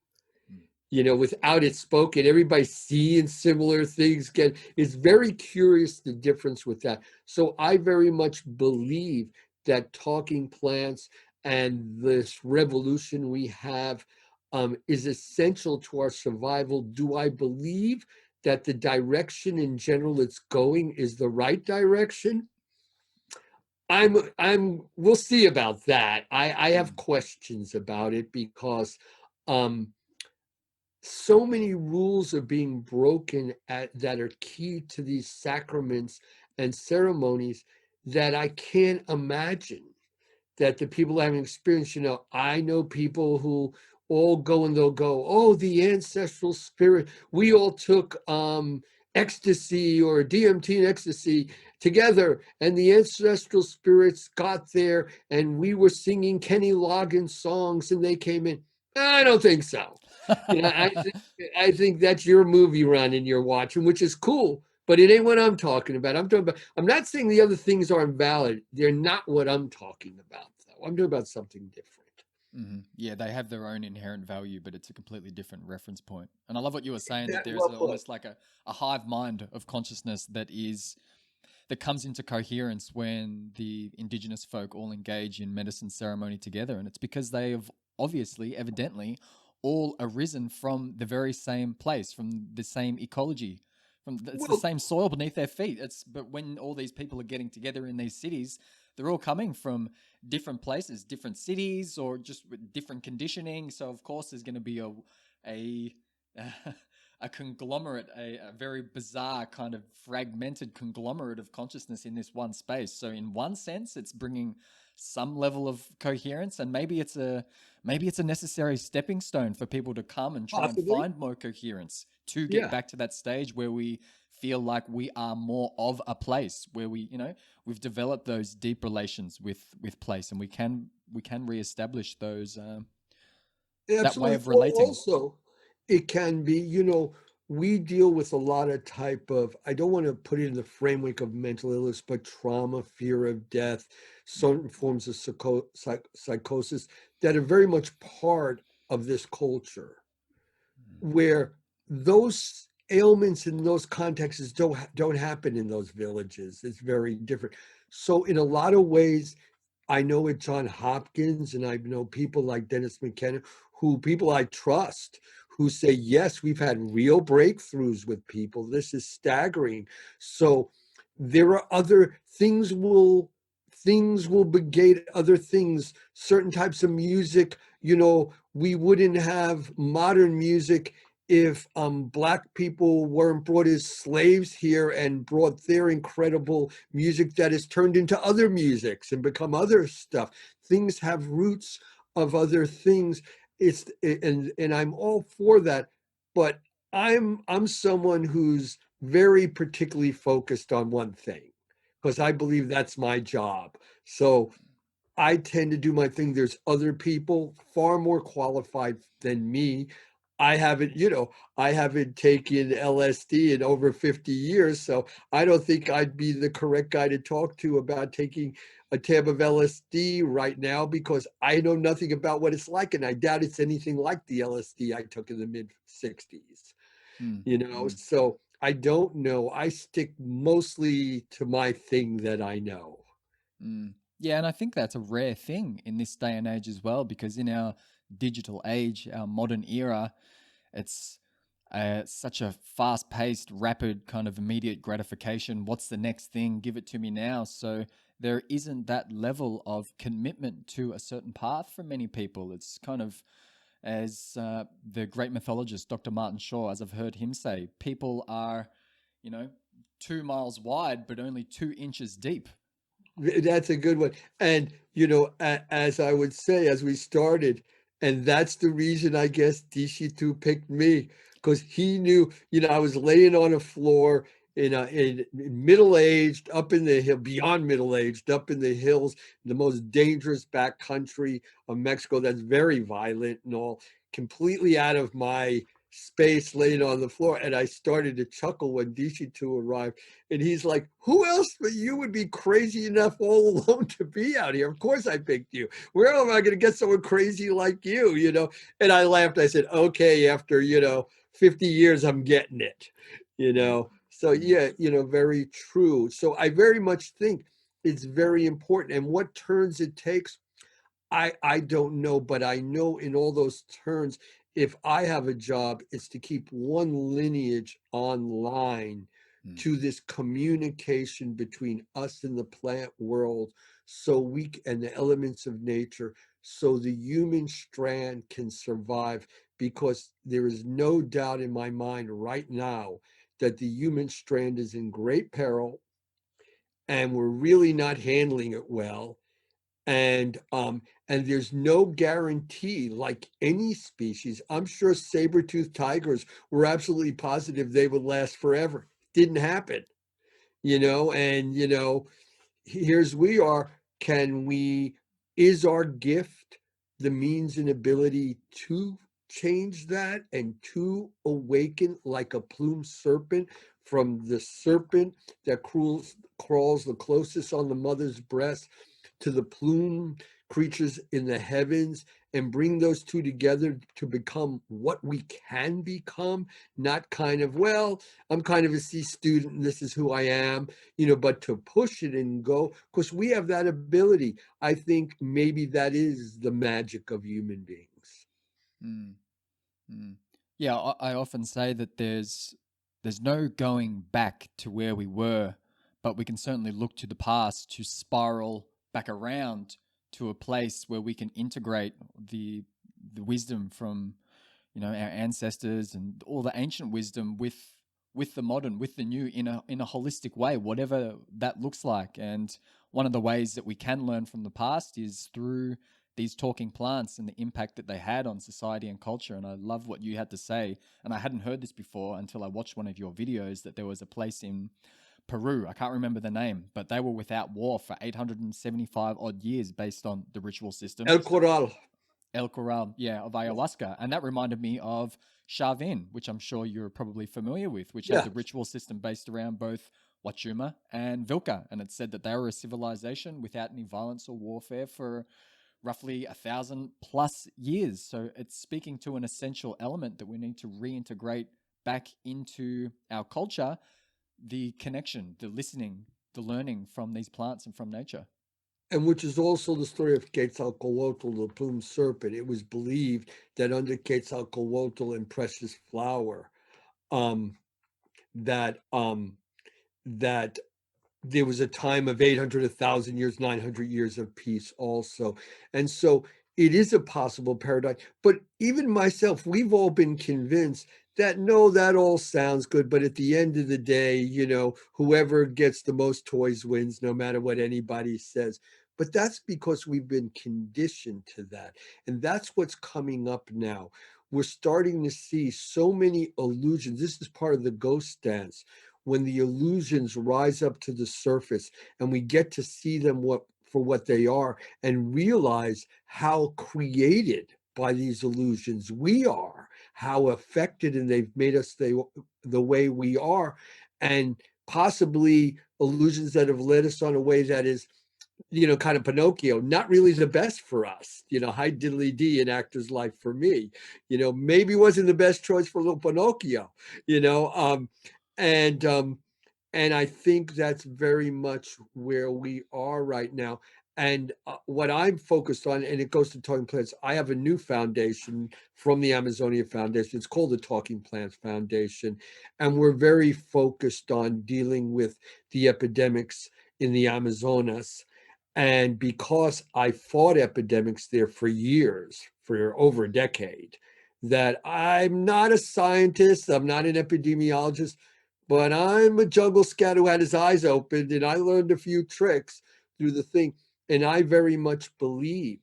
Without it spoken, everybody's seeing similar things. It's very curious, the difference with that. So I very much believe that talking plants and this revolution we have is essential to our survival. Do I believe that the direction in general it's going is the right direction? We'll see about that. I have questions about it because so many rules are being broken that are key to these sacraments and ceremonies that I can't imagine that the people having experience. I know people who all go and they'll go, oh, the ancestral spirit, we all took ecstasy or DMT and ecstasy together, and the ancestral spirits got there and we were singing Kenny Loggins songs and they came in. I don't think so. I think that's your movie run and you're watching, which is cool, but it ain't what I'm talking about. I'm not saying the other things aren't valid. They're not what I'm talking about, though. I'm talking about something different.
Yeah, they have their own inherent value, but it's a completely different reference point. And I love what you were saying, that
That
there's
well put.
almost like a hive mind of consciousness that comes into coherence when the indigenous folk all engage in medicine ceremony together. And it's because they have obviously, evidently, all arisen from the very same place, from the same ecology, it's the
Well,
same soil beneath their feet. But when all these people are getting together in these cities, they're all coming from different places, different cities, or just with different conditioning. So of course, there's going to be a a conglomerate, a very bizarre kind of fragmented conglomerate of consciousness in this one space. So in one sense, it's bringing some level of coherence, and maybe it's a necessary stepping stone for people to come and try and
possibly.
find more coherence to get
Yeah,
back to that stage where we feel like we are more of a place, where we've developed those deep relations with place, and we can reestablish those that way
absolutely.
of relating.
Also, it can be, we deal with a lot of type of, I don't want to put it in the framework of mental illness, but trauma, fear of death, certain forms of psychosis that are very much part of this culture, where those ailments in those contexts don't happen in those villages. It's very different. So in a lot of ways, I know it's John Hopkins, and I know people like Dennis McKenna, people I trust, who say, yes, we've had real breakthroughs with people. This is staggering. So there are other things will begate other things, certain types of music. We wouldn't have modern music if Black people weren't brought as slaves here and brought their incredible music that has turned into other musics and become other stuff. Things have roots of other things. And I'm all for that, but I'm someone who's very particularly focused on one thing because I believe that's my job. So I tend to do my thing. There's other people far more qualified than me. I haven't taken LSD in over 50 years, so I don't think I'd be the correct guy to talk to about taking a tab of LSD right now because I know nothing about what it's like, and I doubt it's anything like the LSD I took in the mid 60s.
Mm, mm,
So I don't know. I stick mostly to my thing that I know.
mm. Yeah, and I think that's a rare thing in this day and age as well, because in our digital age, our modern era, it's such a fast paced, rapid kind of immediate gratification. What's the next thing? Give it to me now. So there isn't that level of commitment to a certain path for many people. It's kind of, as the great mythologist Dr. Martin Shaw, as I've heard him say, people are, you know, 2 miles wide, but only 2 inches deep.
That's a good one. And, as I would say, as we started, and that's the reason I guess Desheto picked me, because he knew, I was laying on a floor in middle-aged, up in the hill, beyond middle-aged, up in the hills, the most dangerous back country of Mexico that's very violent and all, completely out of my space, laying on the floor. And I started to chuckle when Desheto arrived. And he's like, who else but you would be crazy enough all alone to be out here? Of course I picked you. Where am I going to get someone crazy like you? And I laughed. I said, okay, after, 50 years, I'm getting it. So yeah, very true. So I very much think it's very important. And what turns it takes, I don't know, but I know in all those turns, if I have a job, it's to keep one lineage online to this communication between us and the plant world, and the elements of nature, so the human strand can survive. Because there is no doubt in my mind right now that the human strand is in great peril, and we're really not handling it well. And there's no guarantee, like any species. I'm sure saber-toothed tigers were absolutely positive they would last forever. Didn't happen. And here's we are. Can we, is our gift the means and ability to change that and to awaken, like a plumed serpent, from the serpent that crawls the closest on the mother's breast to the plume creatures in the heavens, and bring those two together to become what we can become? Not kind of, well, I'm kind of a C student and this is who I am, but to push it and go, because we have that ability. I think maybe that is the magic of human beings.
Mm, mm. Yeah, I often say that there's no going back to where we were, but we can certainly look to the past to spiral back around to a place where we can integrate the wisdom from our ancestors and all the ancient wisdom with the modern, with the new, in a holistic way, whatever that looks like. And one of the ways that we can learn from the past is through these talking plants and the impact that they had on society and culture. And I love what you had to say. And I hadn't heard this before until I watched one of your videos, that there was a place in Peru, I can't remember the name, but they were without war for 875 odd years based on the ritual system.
El Coral.
El Corral, yeah, of ayahuasca. And that reminded me of Shavin, which I'm sure you're probably familiar with, which had
Yeah.
the ritual system based around both Wachuma and Vilca. And it said that they were a civilization without any violence or warfare for roughly 1,000+ years. So it's speaking to an essential element that we need to reintegrate back into our culture: the connection, the listening, the learning from these plants and from nature.
And which is also the story of Quetzalcoatl, the plumed serpent. It was believed that under Quetzalcoatl and Precious Flower, um, that that there was a time of 800, 1,000 years, 900 years of peace also. And so it is a possible paradigm. But even myself, we've all been convinced that, no, that all sounds good, but at the end of the day, whoever gets the most toys wins, no matter what anybody says. But that's because we've been conditioned to that. And that's what's coming up now. We're starting to see so many illusions. This is part of the ghost dance, when the illusions rise up to the surface and we get to see them for what they are, and realize how created by these illusions we are, how affected, and they've made us the way we are, and possibly illusions that have led us on a way that is, kind of Pinocchio, not really the best for us. Hi diddly dee, an actor's life for me. Maybe wasn't the best choice for little Pinocchio. And and I think that's very much where we are right now. And what I'm focused on, and it goes to Talking Plants, I have a new foundation from the Amazonia Foundation. It's called the Talking Plants Foundation. And we're very focused on dealing with the epidemics in the Amazonas. And because I fought epidemics there for years, for over a decade, that I'm not a scientist, I'm not an epidemiologist, but I'm a jungle scout who had his eyes opened, and I learned a few tricks through the thing. And I very much believe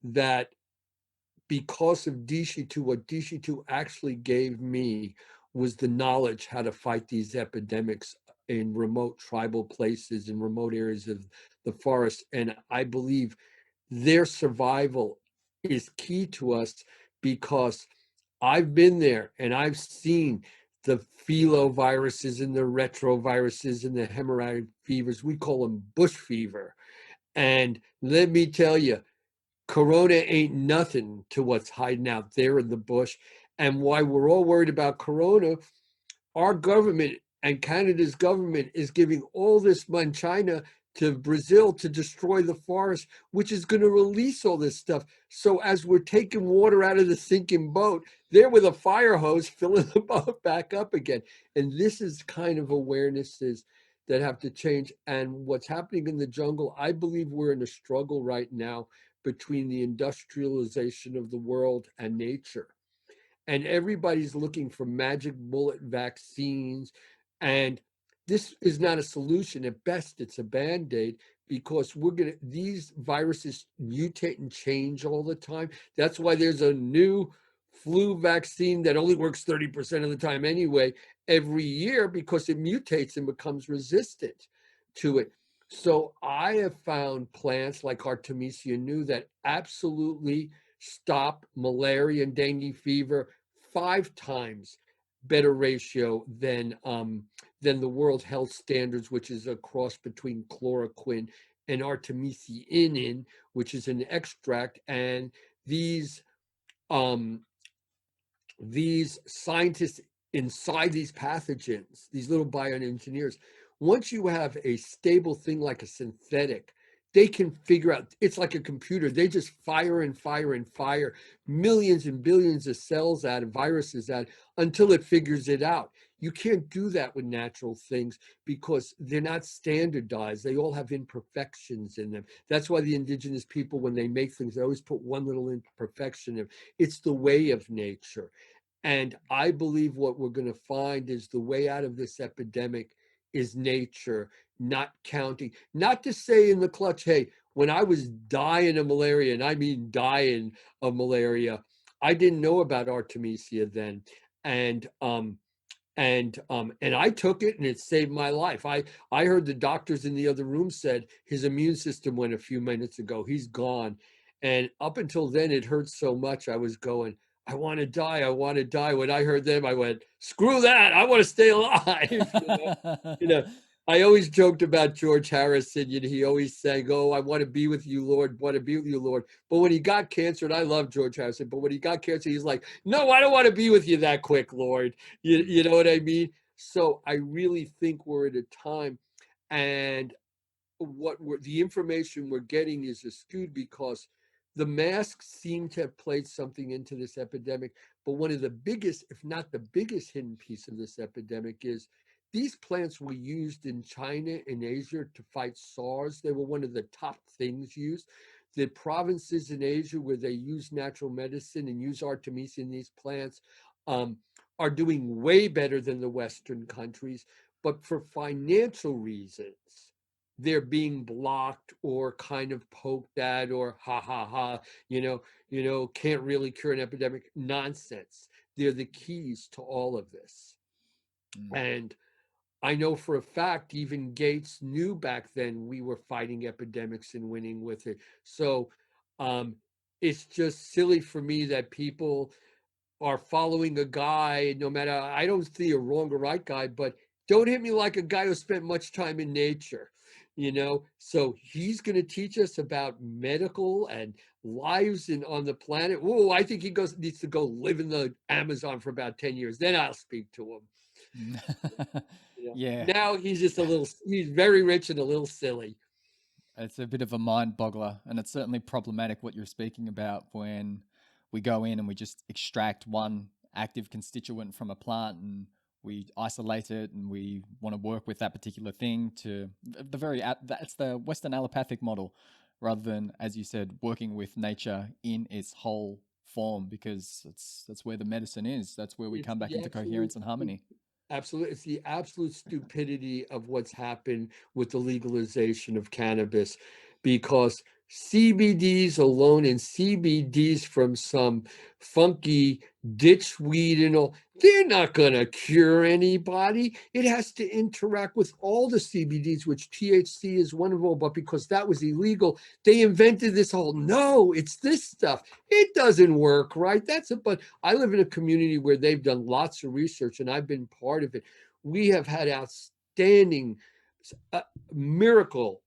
that because of Desheto, what Desheto actually gave me was the knowledge how to fight these epidemics in remote tribal places, in remote areas of the forest. And I believe their survival is key to us, because I've been there and I've seen the filoviruses and the retroviruses and the hemorrhagic fevers. We call them bush fever. And let me tell you, Corona ain't nothing to what's hiding out there in the bush. And why we're all worried about Corona, our government and Canada's government is giving all this money, China to Brazil, to destroy the forest, which is going to release all this stuff. So as we're taking water out of the sinking boat, they're with a fire hose filling the boat back up again. And this is kind of awarenesses that have to change. And what's happening in the jungle, I believe we're in a struggle right now between the industrialization of the world and nature. And everybody's looking for magic bullet vaccines. And this is not a solution. At best, it's a band-aid, because these viruses mutate and change all the time. That's why there's a new flu vaccine that only works 30% of the time anyway, every year, because it mutates and becomes resistant to it. So I have found plants like Artemisia new that absolutely stop malaria and dengue fever 5 times better ratio than the World Health Standards, which is a cross between chloroquine and artemisinin, which is an extract. And these um, these scientists inside these pathogens, these little bioengineers, once you have a stable thing like a synthetic, they can figure out, it's like a computer. They just fire and fire and fire millions and billions of cells at it, viruses at it, until it figures it out. You can't do that with natural things because they're not standardized. They all have imperfections in them. That's why the indigenous people, when they make things, they always put one little imperfection in. It's the way of nature. And I believe what we're going to find is the way out of this epidemic is nature, not counting. Not to say in the clutch, hey, when I was dying of malaria, and I mean dying of malaria, I didn't know about Artemisia then. And and I took it and it saved my life. I heard the doctors in the other room said his immune system went a few minutes ago. He's gone. And up until then, it hurt so much. I was going, I want to die. I want to die. When I heard them, I went, screw that. I want to stay alive. You know, I always joked about George Harrison. He always sang, oh, I want to be with you, Lord. Want to be with you, Lord. But when he got cancer, and I love George Harrison, but when he got cancer, he's like, no, I don't want to be with you that quick, Lord. You know what I mean? So I really think we're at a time, and the information we're getting is skewed because the masks seem to have played something into this epidemic. But one of the biggest, if not the biggest hidden piece of this epidemic is these plants were used in China and Asia to fight SARS. They were one of the top things used. The provinces in Asia where they use natural medicine and use Artemisia in these plants um, are doing way better than the Western countries. But for financial reasons, they're being blocked or kind of poked at, or ha ha ha, can't really cure an epidemic. Nonsense. They're the keys to all of this.
Mm.
And I know for a fact, even Gates knew back then we were fighting epidemics and winning with it. So um, it's just silly for me that people are following a guy, no matter, I don't see a wrong or right guy, but don't hit me like a guy who spent much time in nature, So he's going to teach us about medical and lives on the planet. Oh, I think needs to go live in the Amazon for about 10 years. Then I'll speak to him.
Yeah,
Now he's very rich and a little silly.
it's a bit of a mind boggler, and it's certainly problematic what you're speaking about when we go in and we just extract one active constituent from a plant and we isolate it and we want to work with that particular thing to that's the Western allopathic model rather than, as you said, working with nature in its whole form, because that's where the medicine is. That's where we
It's
come back
the
into
absolute
coherence and harmony.
Absolutely. It's the absolute stupidity of what's happened with the legalization of cannabis, because CBDs alone and CBDs from some funky ditch weed and all, they're not going to cure anybody. It has to interact with all the CBDs, which THC is one of all, but because that was illegal, they invented this whole, no, it's this stuff. It doesn't work, right? That's it. But I live in a community where they've done lots of research and I've been part of it. We have had outstanding uh, miracle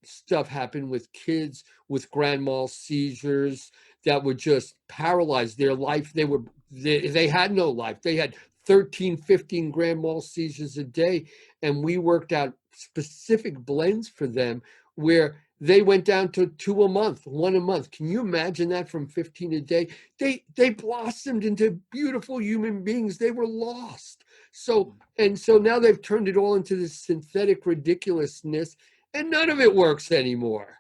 stuff happen with kids with grand mal seizures that would just paralyze their life. They had no life. They had 13, 15 grand mal seizures a day. And we worked out specific blends for them where they went down to two a month, one a month. Can you imagine that, from 15 a day? They blossomed into beautiful human beings. They were lost. So now they've turned it all into this synthetic ridiculousness, and none of it works anymore.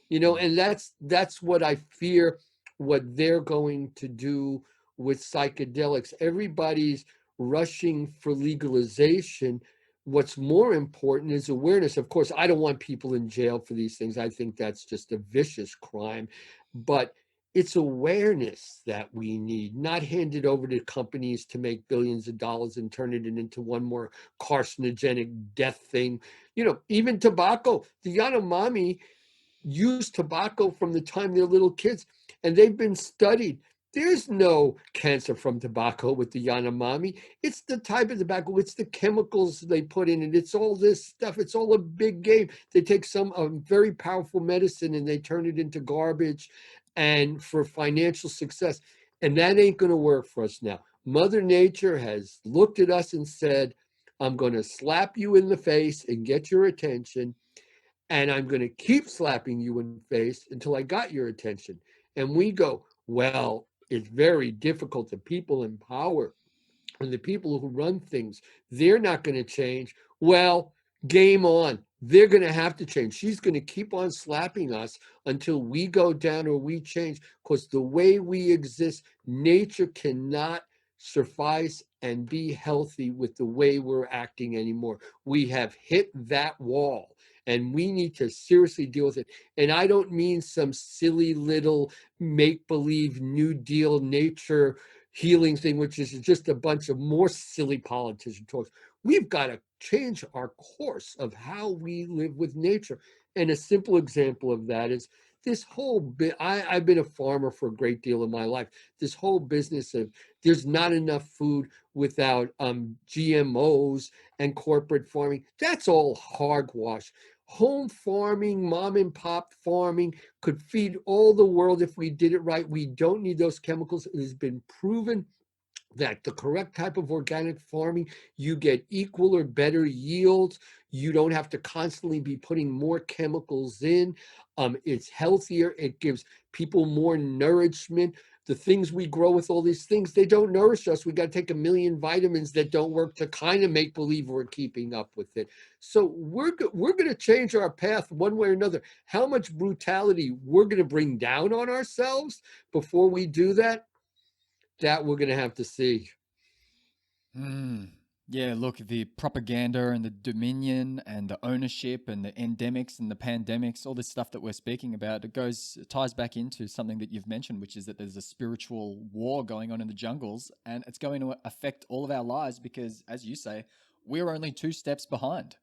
And that's what I fear, what they're going to do with psychedelics. Everybody's rushing for legalization. What's more important is awareness. Of course, I don't want people in jail for these things. I think that's just a vicious crime, but it's awareness that we need, not hand it over to companies to make billions of dollars and turn it into one more carcinogenic death thing. Even tobacco, the Yanomami use tobacco from the time they're little kids, and they've been studied. There's no cancer from tobacco with the Yanomami. It's the type of tobacco, it's the chemicals they put in it, it's all this stuff, it's all a big game. They take some very powerful medicine and they turn it into garbage and for financial success. And that ain't going to work for us now. Mother Nature has looked at us and said, I'm going to slap you in the face and get your attention, and I'm going to keep slapping you in the face until I got your attention. And we go, well, it's very difficult. The people in power and the people who run things, they're not going to change. Well, game on. They're going to have to change. She's going to keep on slapping us until we go down or we change, because the way we exist, nature cannot suffice and be healthy with the way we're acting anymore. We have hit that wall and we need to seriously deal with it. And I don't mean some silly little make-believe New Deal nature healing thing, which is just a bunch of more silly politician talks. We've got to change our course of how we live with nature. And a simple example of that is this whole bit. I've been a farmer for a great deal of my life. This whole business of there's not enough food without GMOs and corporate farming, that's all hogwash. Home farming, mom and pop farming could feed all the world if we did it right. We don't need those chemicals. It has been proven that the correct type of organic farming, you get equal or better yields. You don't have to constantly be putting more chemicals in. It's healthier. It gives people more nourishment. The things we grow with all these things, they don't nourish us. We got to take a million vitamins that don't work to kind of make believe we're keeping up with it. So we're going to change our path one way or another. How much brutality we're going to bring down on ourselves before we do that, that we're going to have to see.
Mm. Yeah, look, the propaganda and the dominion and the ownership and the endemics and the pandemics, all this stuff that we're speaking about, it ties back into something that you've mentioned, which is that there's a spiritual war going on in the jungles, and it's going to affect all of our lives because, as you say, we're only two steps behind.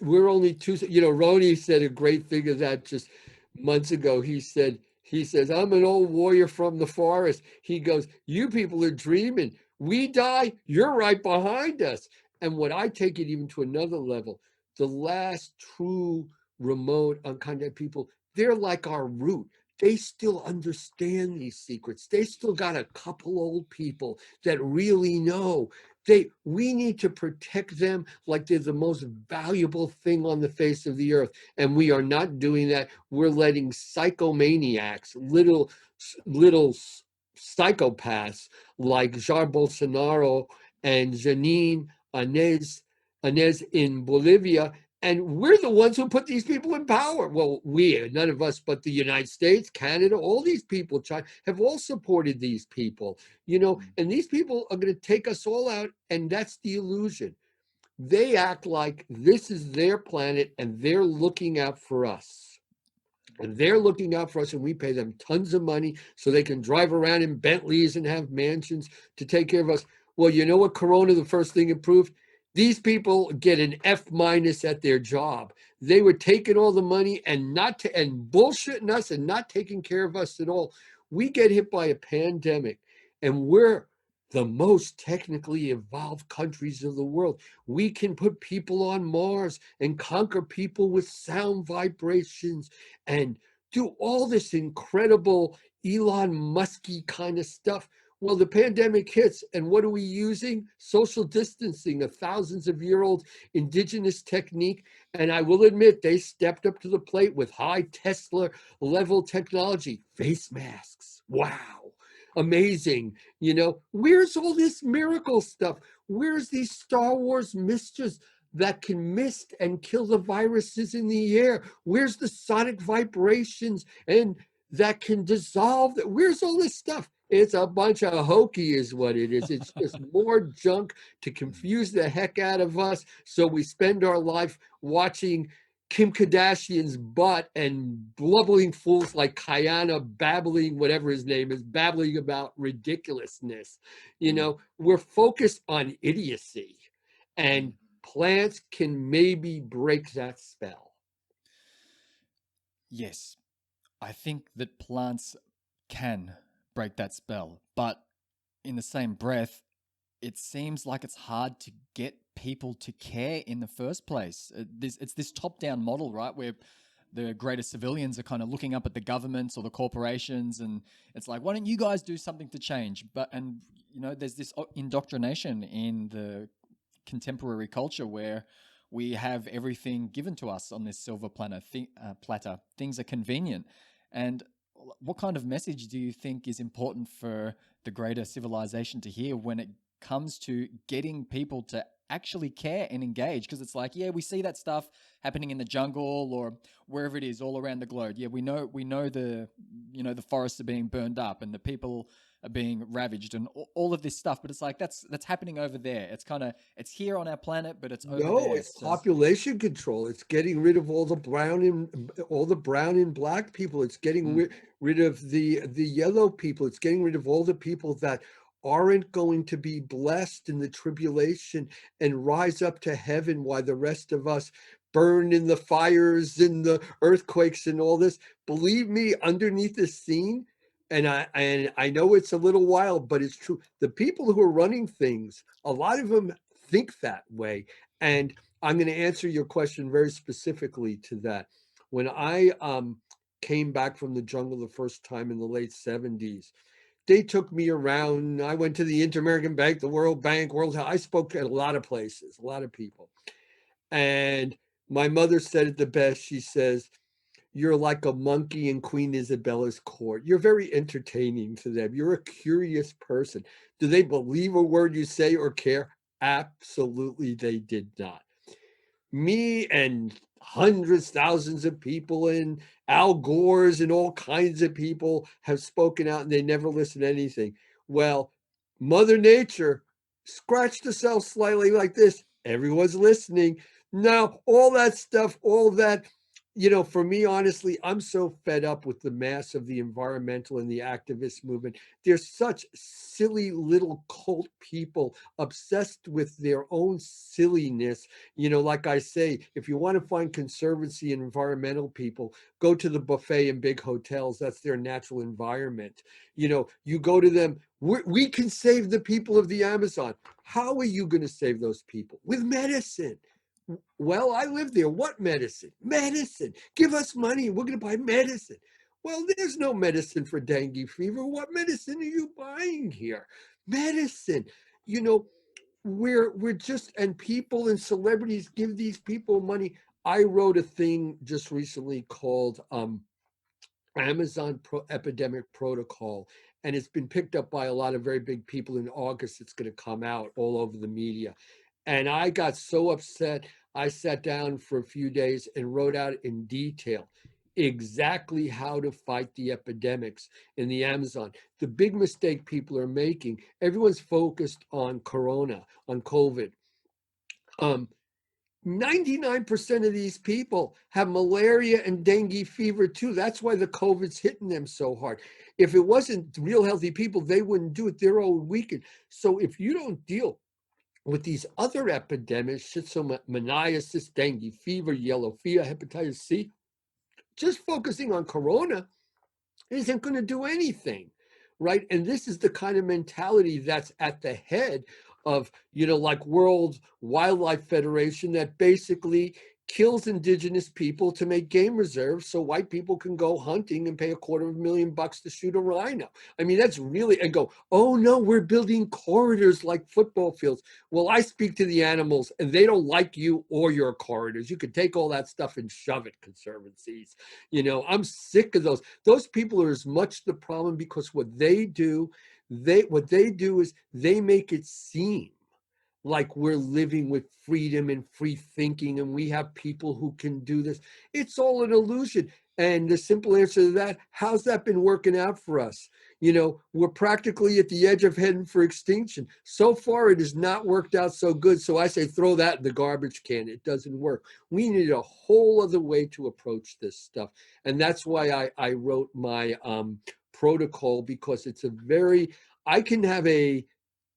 We're only two. Roni said a great thing of that just months ago. He says, I'm an old warrior from the forest. He goes, you people are dreaming. We die, you're right behind us. And what I take it even to another level, the last true remote uncontact people, they're like our root. They still understand these secrets. They still got a couple old people that really know. We need to protect them like they're the most valuable thing on the face of the earth, and we are not doing that. We're letting psychomaniacs, little psychopaths like Jair Bolsonaro and Janine Anez in Bolivia And we're the ones who put these people in power. Well, none of us, but the United States, Canada, all these people, China, have all supported these people, and these people are going to take us all out. And that's the illusion. They act like this is their planet and they're looking out for us. And they're looking out for us, and we pay them tons of money so they can drive around in Bentleys and have mansions to take care of us. Well, you know what Corona, the first thing it proved? These people get an F minus at their job. They were taking all the money and and bullshitting us and not taking care of us at all. We get hit by a pandemic, and we're the most technically evolved countries of the world. We can put people on Mars and conquer people with sound vibrations and do all this incredible Elon Musky kind of stuff. Well, the pandemic hits, and what are we using? Social distancing, a thousands of year old indigenous technique. And I will admit, they stepped up to the plate with high Tesla level technology, face masks. Wow. Amazing. Where's all this miracle stuff? Where's these Star Wars mysteries that can mist and kill the viruses in the air? Where's the sonic vibrations and that can dissolve? Where's all this stuff? It's a bunch of hokey is what it is. It's just more junk to confuse the heck out of us. So we spend our life watching Kim Kardashian's butt and blubbering fools like Kayana babbling, whatever his name is, babbling about ridiculousness. We're focused on idiocy, and plants can maybe break that spell.
Yes, I think that plants can break that spell, but in the same breath, it seems like it's hard to get people to care in the first place. It's this top-down model, right, where the greater civilians are kind of looking up at the governments or the corporations, and it's like, why don't you guys do something to change? There's this indoctrination in the contemporary culture where we have everything given to us on this silver platter. Things are convenient. And what kind of message do you think is important for the greater civilization to hear when it comes to getting people to actually care and engage? Because it's like, yeah, we see that stuff happening in the jungle or wherever it is all around the globe. Yeah, we know the forests are being burned up and the people are being ravaged and all of this stuff, but it's like that's happening over there. It's here on our planet, but it's over
No,
there.
it's population control. It's getting rid of all the brown and black people. It's getting rid of the yellow people. It's getting rid of all the people that aren't going to be blessed in the tribulation and rise up to heaven while the rest of us burn in the fires and the earthquakes and all this. Believe me, underneath the scene, and I know it's a little wild, but it's true. The people who are running things, a lot of them think that way. And I'm going to answer your question very specifically to that. When I came back from the jungle the first time in the late 70s, they took me around. I went to the Inter-American Bank, the World Bank, World Health. I spoke at a lot of places, a lot of people. And my mother said it the best. She says, you're like a monkey in Queen Isabella's court. You're very entertaining to them. You're a curious person. Do they believe a word you say or care? Absolutely, they did not. Me and hundreds, thousands of people and Al Gore's and all kinds of people have spoken out and they never listen to anything. Well, Mother Nature scratched herself slightly like this. Everyone's listening. Now, all that stuff, all that, for me, honestly, I'm so fed up with the mass of the environmental and the activist movement. They're such silly little cult people obsessed with their own silliness. Like I say, if you want to find conservancy and environmental people, go to the buffet in big hotels. That's their natural environment. You go to them. We can save the people of the Amazon. How are you going to save those people? With medicine. Well, I live there. What medicine? Medicine. Give us money. We're going to buy medicine. Well, there's no medicine for dengue fever. What medicine are you buying here? Medicine. You know, we're just, and people and celebrities give these people money. I wrote a thing just recently called Epidemic Protocol, and it's been picked up by a lot of very big people. In August, it's going to come out all over the media. And I got so upset. I sat down for a few days and wrote out in detail exactly how to fight the epidemics in the Amazon. The big mistake people are making, everyone's focused on corona, on COVID. Um, 99% of these people have malaria and dengue fever too. That's why the COVID's hitting them so hard. If it wasn't real healthy people, they wouldn't do it. They're all weakened. So if you don't deal with these other epidemics, schizomaniasis, dengue fever, yellow fever, hepatitis C, just focusing on corona isn't going to do anything, right? And this is the kind of mentality that's at the head of, like World Wildlife Federation, that basically kills indigenous people to make game reserves so white people can go hunting and pay $250,000 to shoot a rhino. I mean, that's really, and go, oh no, we're building corridors like football fields. Well, I speak to the animals and they don't like you or your corridors. You could take all that stuff and shove it, conservancies. I'm sick of those people are as much the problem, because what they do is they make it seem like we're living with freedom and free thinking and we have people who can do this. It's all an illusion. And the simple answer to that, how's that been working out for us? We're practically at the edge of heading for extinction. So far, it has not worked out so good. So I say throw that in the garbage can. It doesn't work. We need a whole other way to approach this stuff. And that's why I wrote my protocol, because it's I can have a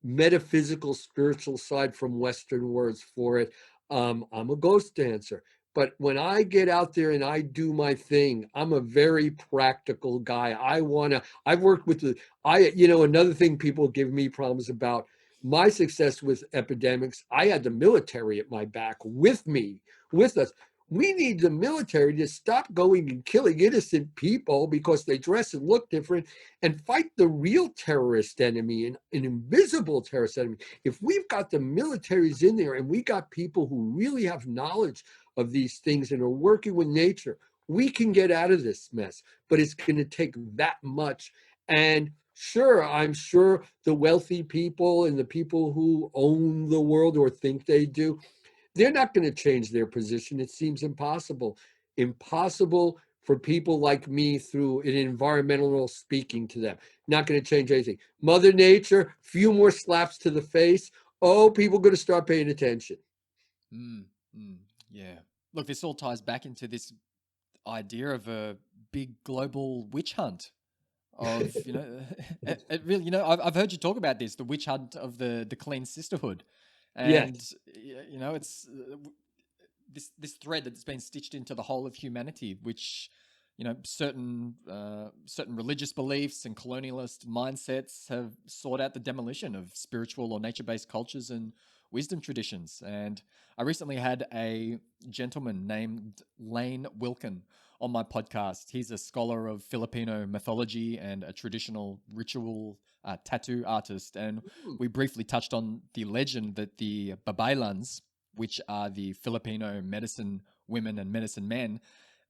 metaphysical, spiritual side from Western words for it. I'm a ghost dancer. But when I get out there and I do my thing, I'm a very practical guy. I've worked with another thing people give me problems about my success with epidemics. I had the military at my back with me, with us. We need the military to stop going and killing innocent people because they dress and look different, and fight the real terrorist enemy, an invisible terrorist enemy. If we've got the militaries in there and we got people who really have knowledge of these things and are working with nature, we can get out of this mess. But it's going to take that much. And sure, I'm sure the wealthy people and the people who own the world or think they do, they're not going to change their position. It seems impossible. Impossible for people like me through an environmental speaking to them. Not going to change anything. Mother Nature, few more slaps to the face. Oh, people are going to start paying attention.
Yeah. Look, this all ties back into this idea of a big global witch hunt of, it really, I've heard you talk about this, the witch hunt of the clean sisterhood. And,
Yes.
it's this thread that's been stitched into the whole of humanity, which, certain religious beliefs and colonialist mindsets have sought out the demolition of spiritual or nature-based cultures and wisdom traditions. And I recently had a gentleman named Lane Wilkin on my podcast. He's a scholar of Filipino mythology and a traditional ritual tattoo artist. And we briefly touched on the legend that the babaylans, which are the Filipino medicine women and medicine men,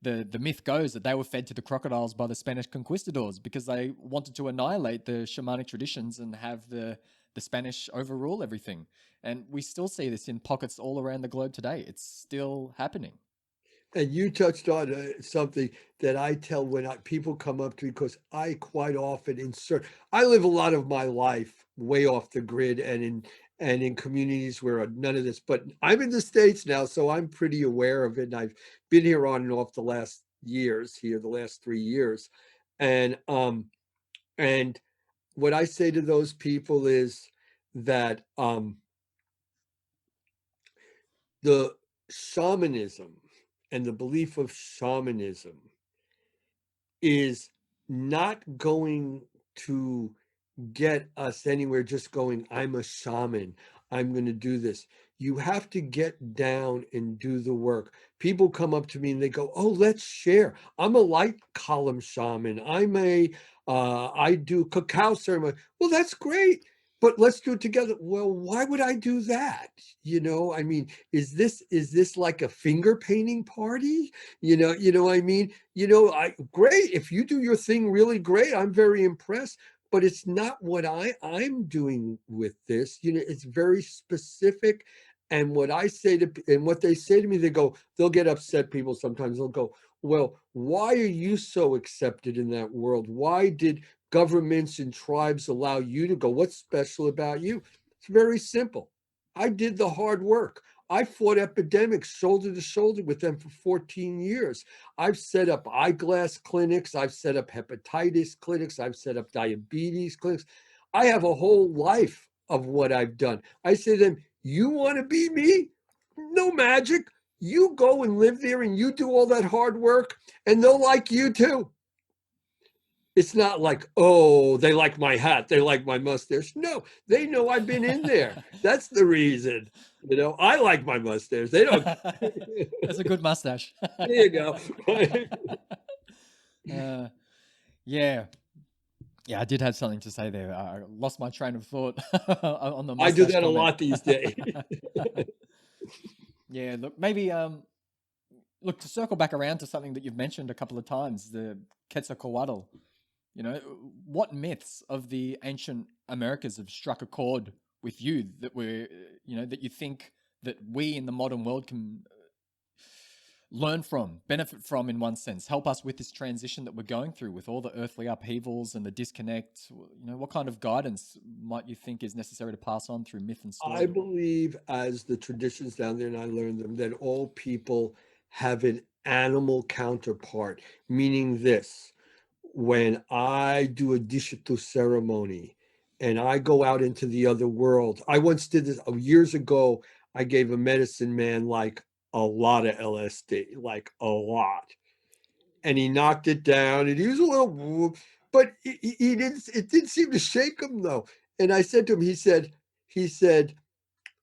the myth goes that they were fed to the crocodiles by the Spanish conquistadors because they wanted to annihilate the shamanic traditions and have the Spanish overrule everything. And we still see this in pockets all around the globe today. It's still happening.
And you touched on something that I tell when people come up to me, because I quite often I live a lot of my life way off the grid and in communities where none of this, but I'm in the States now, so I'm pretty aware of it. And I've been here on and off the last 3 years. And what I say to those people is that the shamanism and the belief of shamanism is not going to get us anywhere just going, I'm a shaman, I'm going to do this. You have to get down and do the work. People come up to me and they go, oh, let's share. I'm a light column shaman. I do cacao ceremony. Well, that's great, but let's do it together. Well, why would I do that? I mean, is this like a finger painting party? I mean, great. If you do your thing really great, I'm very impressed, but it's not what I'm doing with this. It's very specific, And what I say to, and what they say to me, they'll get upset. People sometimes they'll go, well, why are you so accepted in that world? Why did governments and tribes allow you to go? What's special about you? It's very simple. I did the hard work. I fought epidemics shoulder to shoulder with them for 14 years. I've set up eyeglass clinics. I've set up hepatitis clinics. I've set up diabetes clinics. I have a whole life of what I've done. I say to them, you want to be me? No magic. You go and live there and you do all that hard work and they'll like you too. It's not like, oh, they like my hat, they like my mustache. No, they know I've been in there. That's the reason. I like my mustache. They don't.
That's a good mustache.
There you go.
Yeah. Yeah, I did have something to say there. I lost my train of thought on the
I do
mustache
that a
comment.
lot these days.
Yeah, look, maybe look, to circle back around to something that you've mentioned a couple of times, the Quetzalcoatl. What myths of the ancient Americas have struck a chord with you that that you think that we in the modern world can learn from, benefit from in one sense, help us with this transition that we're going through with all the earthly upheavals and the disconnect? What kind of guidance might you think is necessary to pass on through myth and
I
story?
believe, as the traditions down there, and I learned them, that all people have an animal counterpart, meaning this: when I do a Desheto ceremony and I go out into the other world, I once did this years ago. I gave a medicine man like a lot of LSD, like a lot. And he knocked it down and he was a little, but he didn't, it didn't seem to shake him though. And I said to him, he said,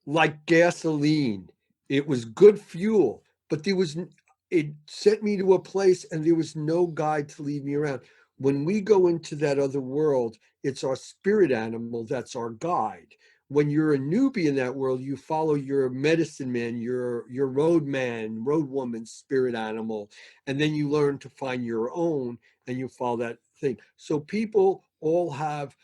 like gasoline. It was good fuel, but it sent me to a place and there was no guide to lead me around. When we go into that other world, it's our spirit animal that's our guide. When you're a newbie in that world, you follow your medicine man, your road man, road woman spirit animal, and then you learn to find your own and you follow that thing. So people all have,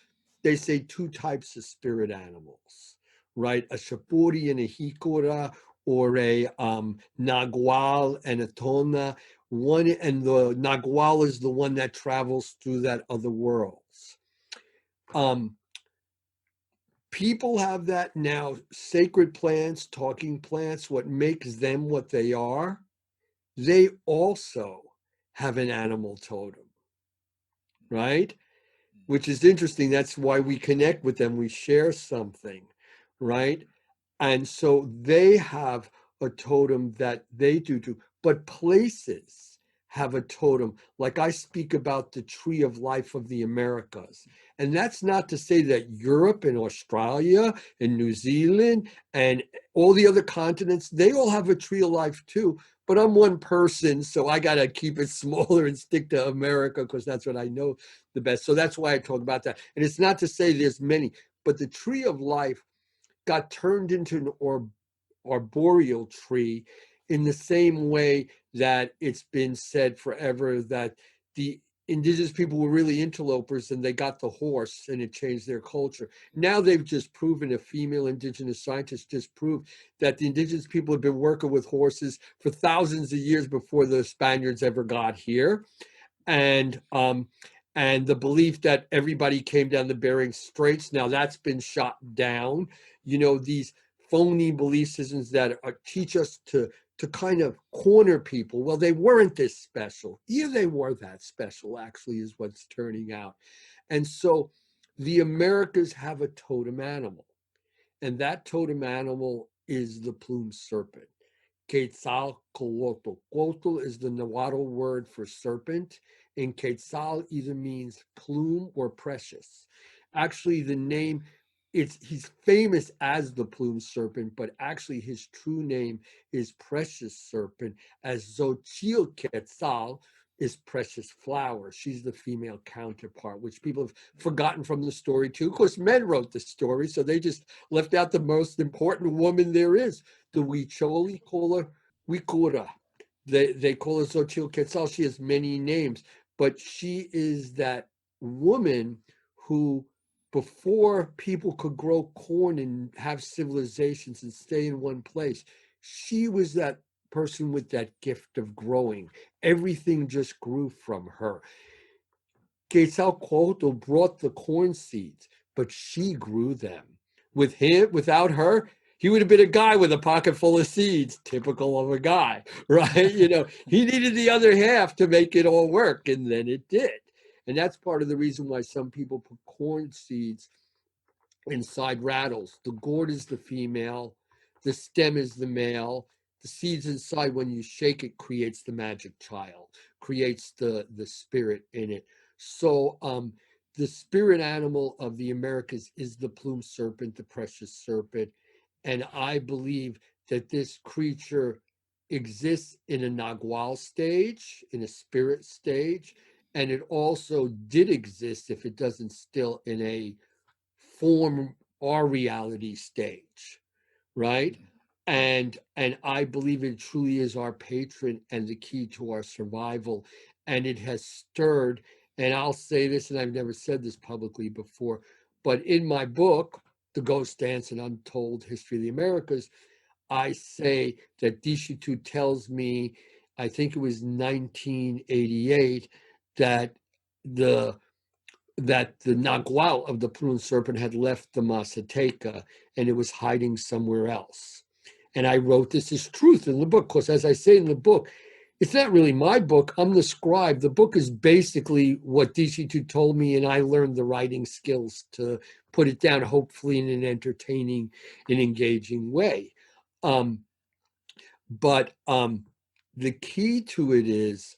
they say, two types of spirit animals, right? A Shapuri and a Hikora, or a Nagual and a Tona. One, and the Nagual is the one that travels through that other worlds. People have that now. Sacred plants, talking plants, what makes them what they are, they also have an animal totem, right? Which is interesting. That's why we connect with them. We share something, right? And so they have a totem that they do too. But places have a totem. Like I speak about the tree of life of the Americas. And that's not to say that Europe and Australia and New Zealand and all the other continents, they all have a tree of life too. But I'm one person, so I got to keep it smaller and stick to America because that's what I know the best. So that's why I talk about that. And it's not to say there's many, but the tree of life got turned into an arboreal tree in the same way that it's been said forever that the indigenous people were really interlopers and they got the horse and it changed their culture. Now they've just proven, a female indigenous scientist just proved that the indigenous people have been working with horses for thousands of years before the Spaniards ever got here. And the belief that everybody came down the Bering Straits, now that's been shot down. These phony belief systems that teach us to kind of corner people. Well, they weren't this special. Yeah, they were that special, actually, is what's turning out. And so the Americas have a totem animal, and that totem animal is the plumed serpent. Quetzalcoatl. Coatl is the Nahuatl word for serpent, and Quetzal either means plume or precious. Actually, the name, he's famous as the plumed serpent, but actually his true name is precious serpent, as Xochitl Quetzal is precious flower. She's the female counterpart, which people have forgotten from the story too. Of course, men wrote the story, so they just left out the most important woman there is. The Huicholi call her Wicura. They call her Xochitl Quetzal. She has many names, but she is that woman who before people could grow corn and have civilizations and stay in one place, she was that person with that gift of growing. Everything just grew from her. Quetzalcoatl brought the corn seeds, but she grew them. Without her, he would have been a guy with a pocket full of seeds, typical of a guy, right? He needed the other half to make it all work, and then it did. And that's part of the reason why some people put corn seeds inside rattles. The gourd is the female, the stem is the male. The seeds inside, when you shake it, creates the magic child, creates the spirit in it. So the spirit animal of the Americas is the plumed serpent, the precious serpent. And I believe that this creature exists in a Nagual stage, in a spirit stage, and it also did exist, if it doesn't still, in a form our reality stage, right? And I believe it truly is our patron and the key to our survival. And it has stirred, and I'll say this, and I've never said this publicly before, but in my book, The Ghost Dance: An Untold History of the Americas, I say that Desheto tells me, I think it was 1988, that the Nagual of the plumed serpent had left the Mazateca and it was hiding somewhere else. And I wrote this as truth in the book, because as I say in the book, it's not really my book. I'm the scribe. The book is basically what Desheto told me, and I learned the writing skills to put it down, hopefully in an entertaining and engaging way. But the key to it is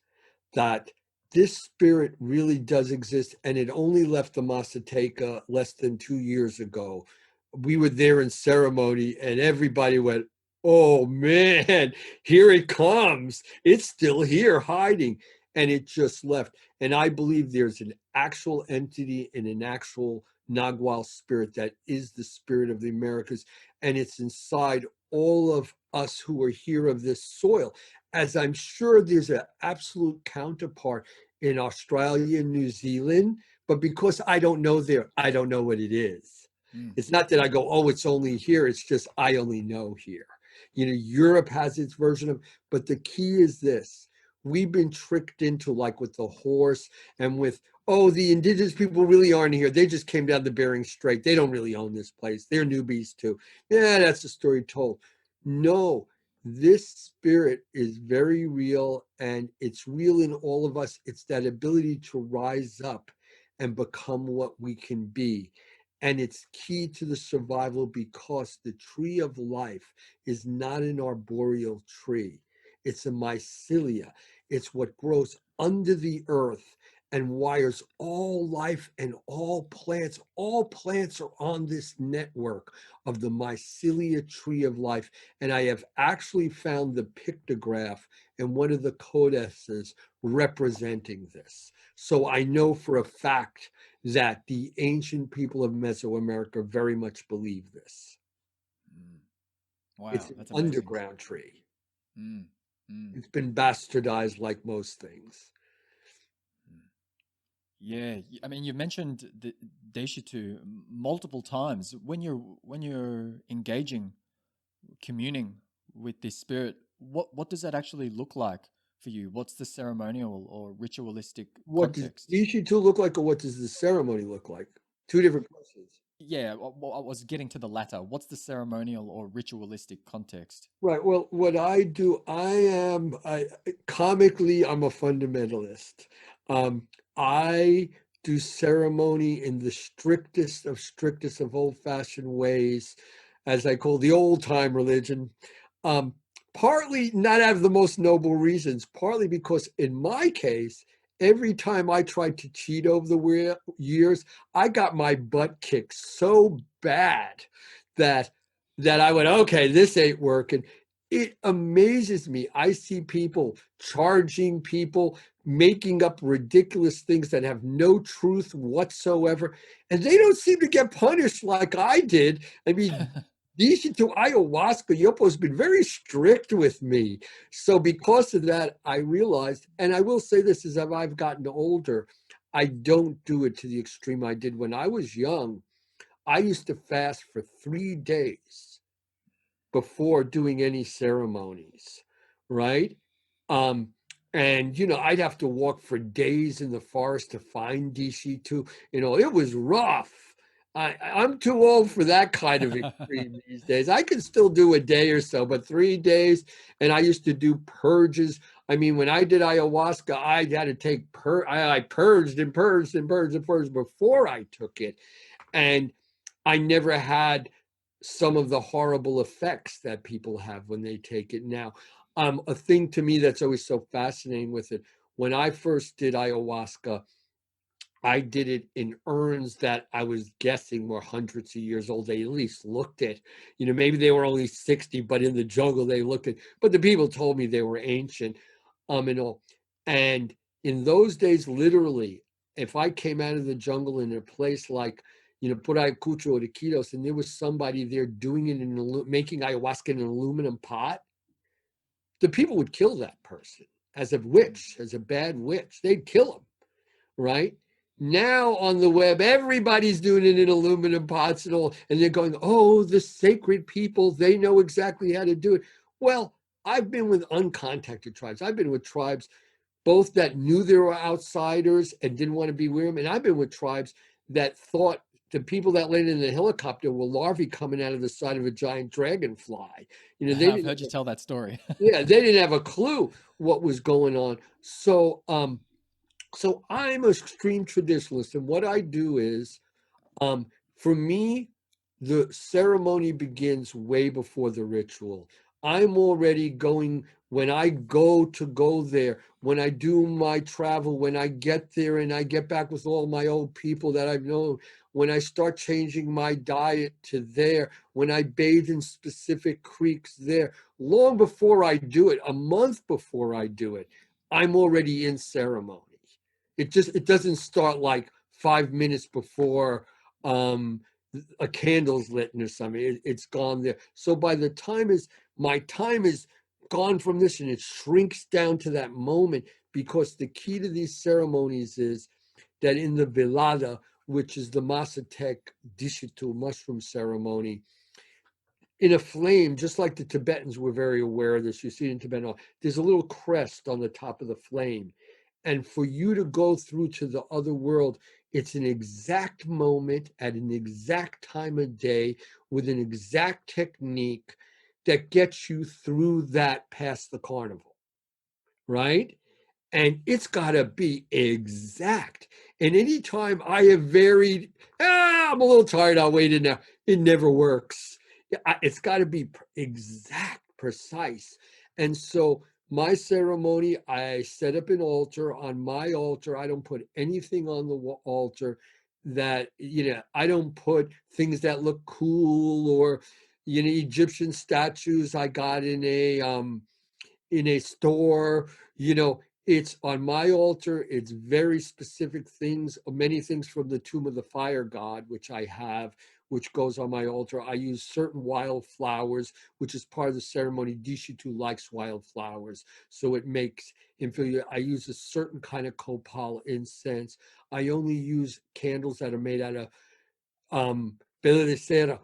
that this spirit really does exist, and it only left the Mazateca less than 2 years ago. We were there in ceremony, and everybody went, "Oh man, here it comes. It's still here hiding." And it just left. And I believe there's an actual entity and an actual Nagual spirit that is the spirit of the Americas, and it's inside all of us who are here of this soil, as I'm sure there's an absolute counterpart in Australia and New Zealand, but because I don't know there, I don't know what it is. It's not that I go, oh, it's only here. It's just I only know here. Europe has its version of, but the key is this. We've been tricked into, like with the horse and with, oh, the indigenous people really aren't here. They just came down the Bering Strait. They don't really own this place. They're newbies too. Yeah, that's the story told. No, this spirit is very real, and it's real in all of us. It's that ability to rise up and become what we can be. And it's key to the survival, because the tree of life is not an arboreal tree. It's a mycelia. It's what grows under the earth and wires all life and all plants. All plants are on this network of the mycelia tree of life. And I have actually found the pictograph in one of the codices representing this. So I know for a fact that the ancient people of Mesoamerica very much believe this.
Wow,
It's an
that's amazing.
underground tree.
Mm, mm.
It's been bastardized like most things.
Yeah, I mean, you mentioned the Desheto multiple times. When you're engaging, communing with this spirit, what does that actually look like for you? What's the ceremonial or ritualistic
What does
context?
Ishi 2 look like, or what does the ceremony look like? Two different questions.
Yeah, I was getting to the latter. What's the ceremonial or ritualistic context?
Right. Well, what I do, comically, I'm a fundamentalist. Um, I do ceremony in the strictest of old-fashioned ways, as I call the old-time religion. Um, Partly not out of the most noble reasons, partly because in my case, every time I tried to cheat over the years, I got my butt kicked so bad that I went, okay, this ain't working. It amazes me. I see people charging people, making up ridiculous things that have no truth whatsoever, and they don't seem to get punished like I did. I mean, these two ayahuasca, Yopo has been very strict with me. So because of that, I realized, and I will say this, as I've gotten older, I don't do it to the extreme I did when I was young. I used to fast for 3 days before doing any ceremonies, right? Um, and I'd have to walk for days in the forest to find DC2. It was rough. I'm too old for that kind of extreme these days. I can still do a day or so, but 3 days. And I used to do purges. I mean, when I did ayahuasca, I had to take I purged and purged and purged and purged before I took it. And I never had some of the horrible effects that people have when they take it now. A thing to me that's always so fascinating with it, when I first did ayahuasca, I did it in urns that I was guessing were hundreds of years old. They at least looked at, maybe they were only 60, but in the jungle they looked at, but the people told me they were ancient, and all. And in those days, literally, if I came out of the jungle in a place like, Puraikucho or Iquitos, and there was somebody there doing it making ayahuasca in an aluminum pot, the people would kill that person as a witch, as a bad witch. They'd kill him, right? Now on the web, everybody's doing it in aluminum pots and all, and they're going, oh, the sacred people, they know exactly how to do it. Well, I've been with uncontacted tribes. I've been with tribes both that knew they were outsiders and didn't want to be with them, and I've been with tribes that thought the people that landed in the helicopter were larvae coming out of the side of a giant dragonfly. They
I've
didn't
heard you tell that story.
yeah, they didn't have a clue what was going on. So I'm a extreme traditionalist, and what I do is, um, for me, the ceremony begins way before the ritual. I'm already going, when I go there, when I do my travel, when I get there and I get back with all my old people that I've known, when I start changing my diet to there, when I bathe in specific creeks there, long before I do it, a month before I do it, I'm already in ceremony. It doesn't start like 5 minutes before um a candle's lit or something. It's gone there. So by the time is my time is gone from this, and it shrinks down to that moment, because the key to these ceremonies is that in the velada, which is the Mazatec Desheto mushroom ceremony, in a flame, just like the Tibetans were very aware of this, you see it in Tibet, there's a little crest on the top of the flame. And for you to go through to the other world, it's an exact moment at an exact time of day with an exact technique that gets you through that past the carnival, right? And it's got to be exact. And anytime I have varied, I'm a little tired, I'll wait in now. It never works. It's got to be exact, precise. And so my ceremony, I set up an altar. On my altar, I don't put anything on the altar that, I don't put things that look cool, or, Egyptian statues I got in a store. It's on my altar. It's very specific things, many things from the tomb of the fire god, which I have, which goes on my altar. I use certain wildflowers, which is part of the ceremony. Dishitu likes wildflowers, so it makes him feel. I use a certain kind of copal incense. I only use candles that are made out of Bella de Cera,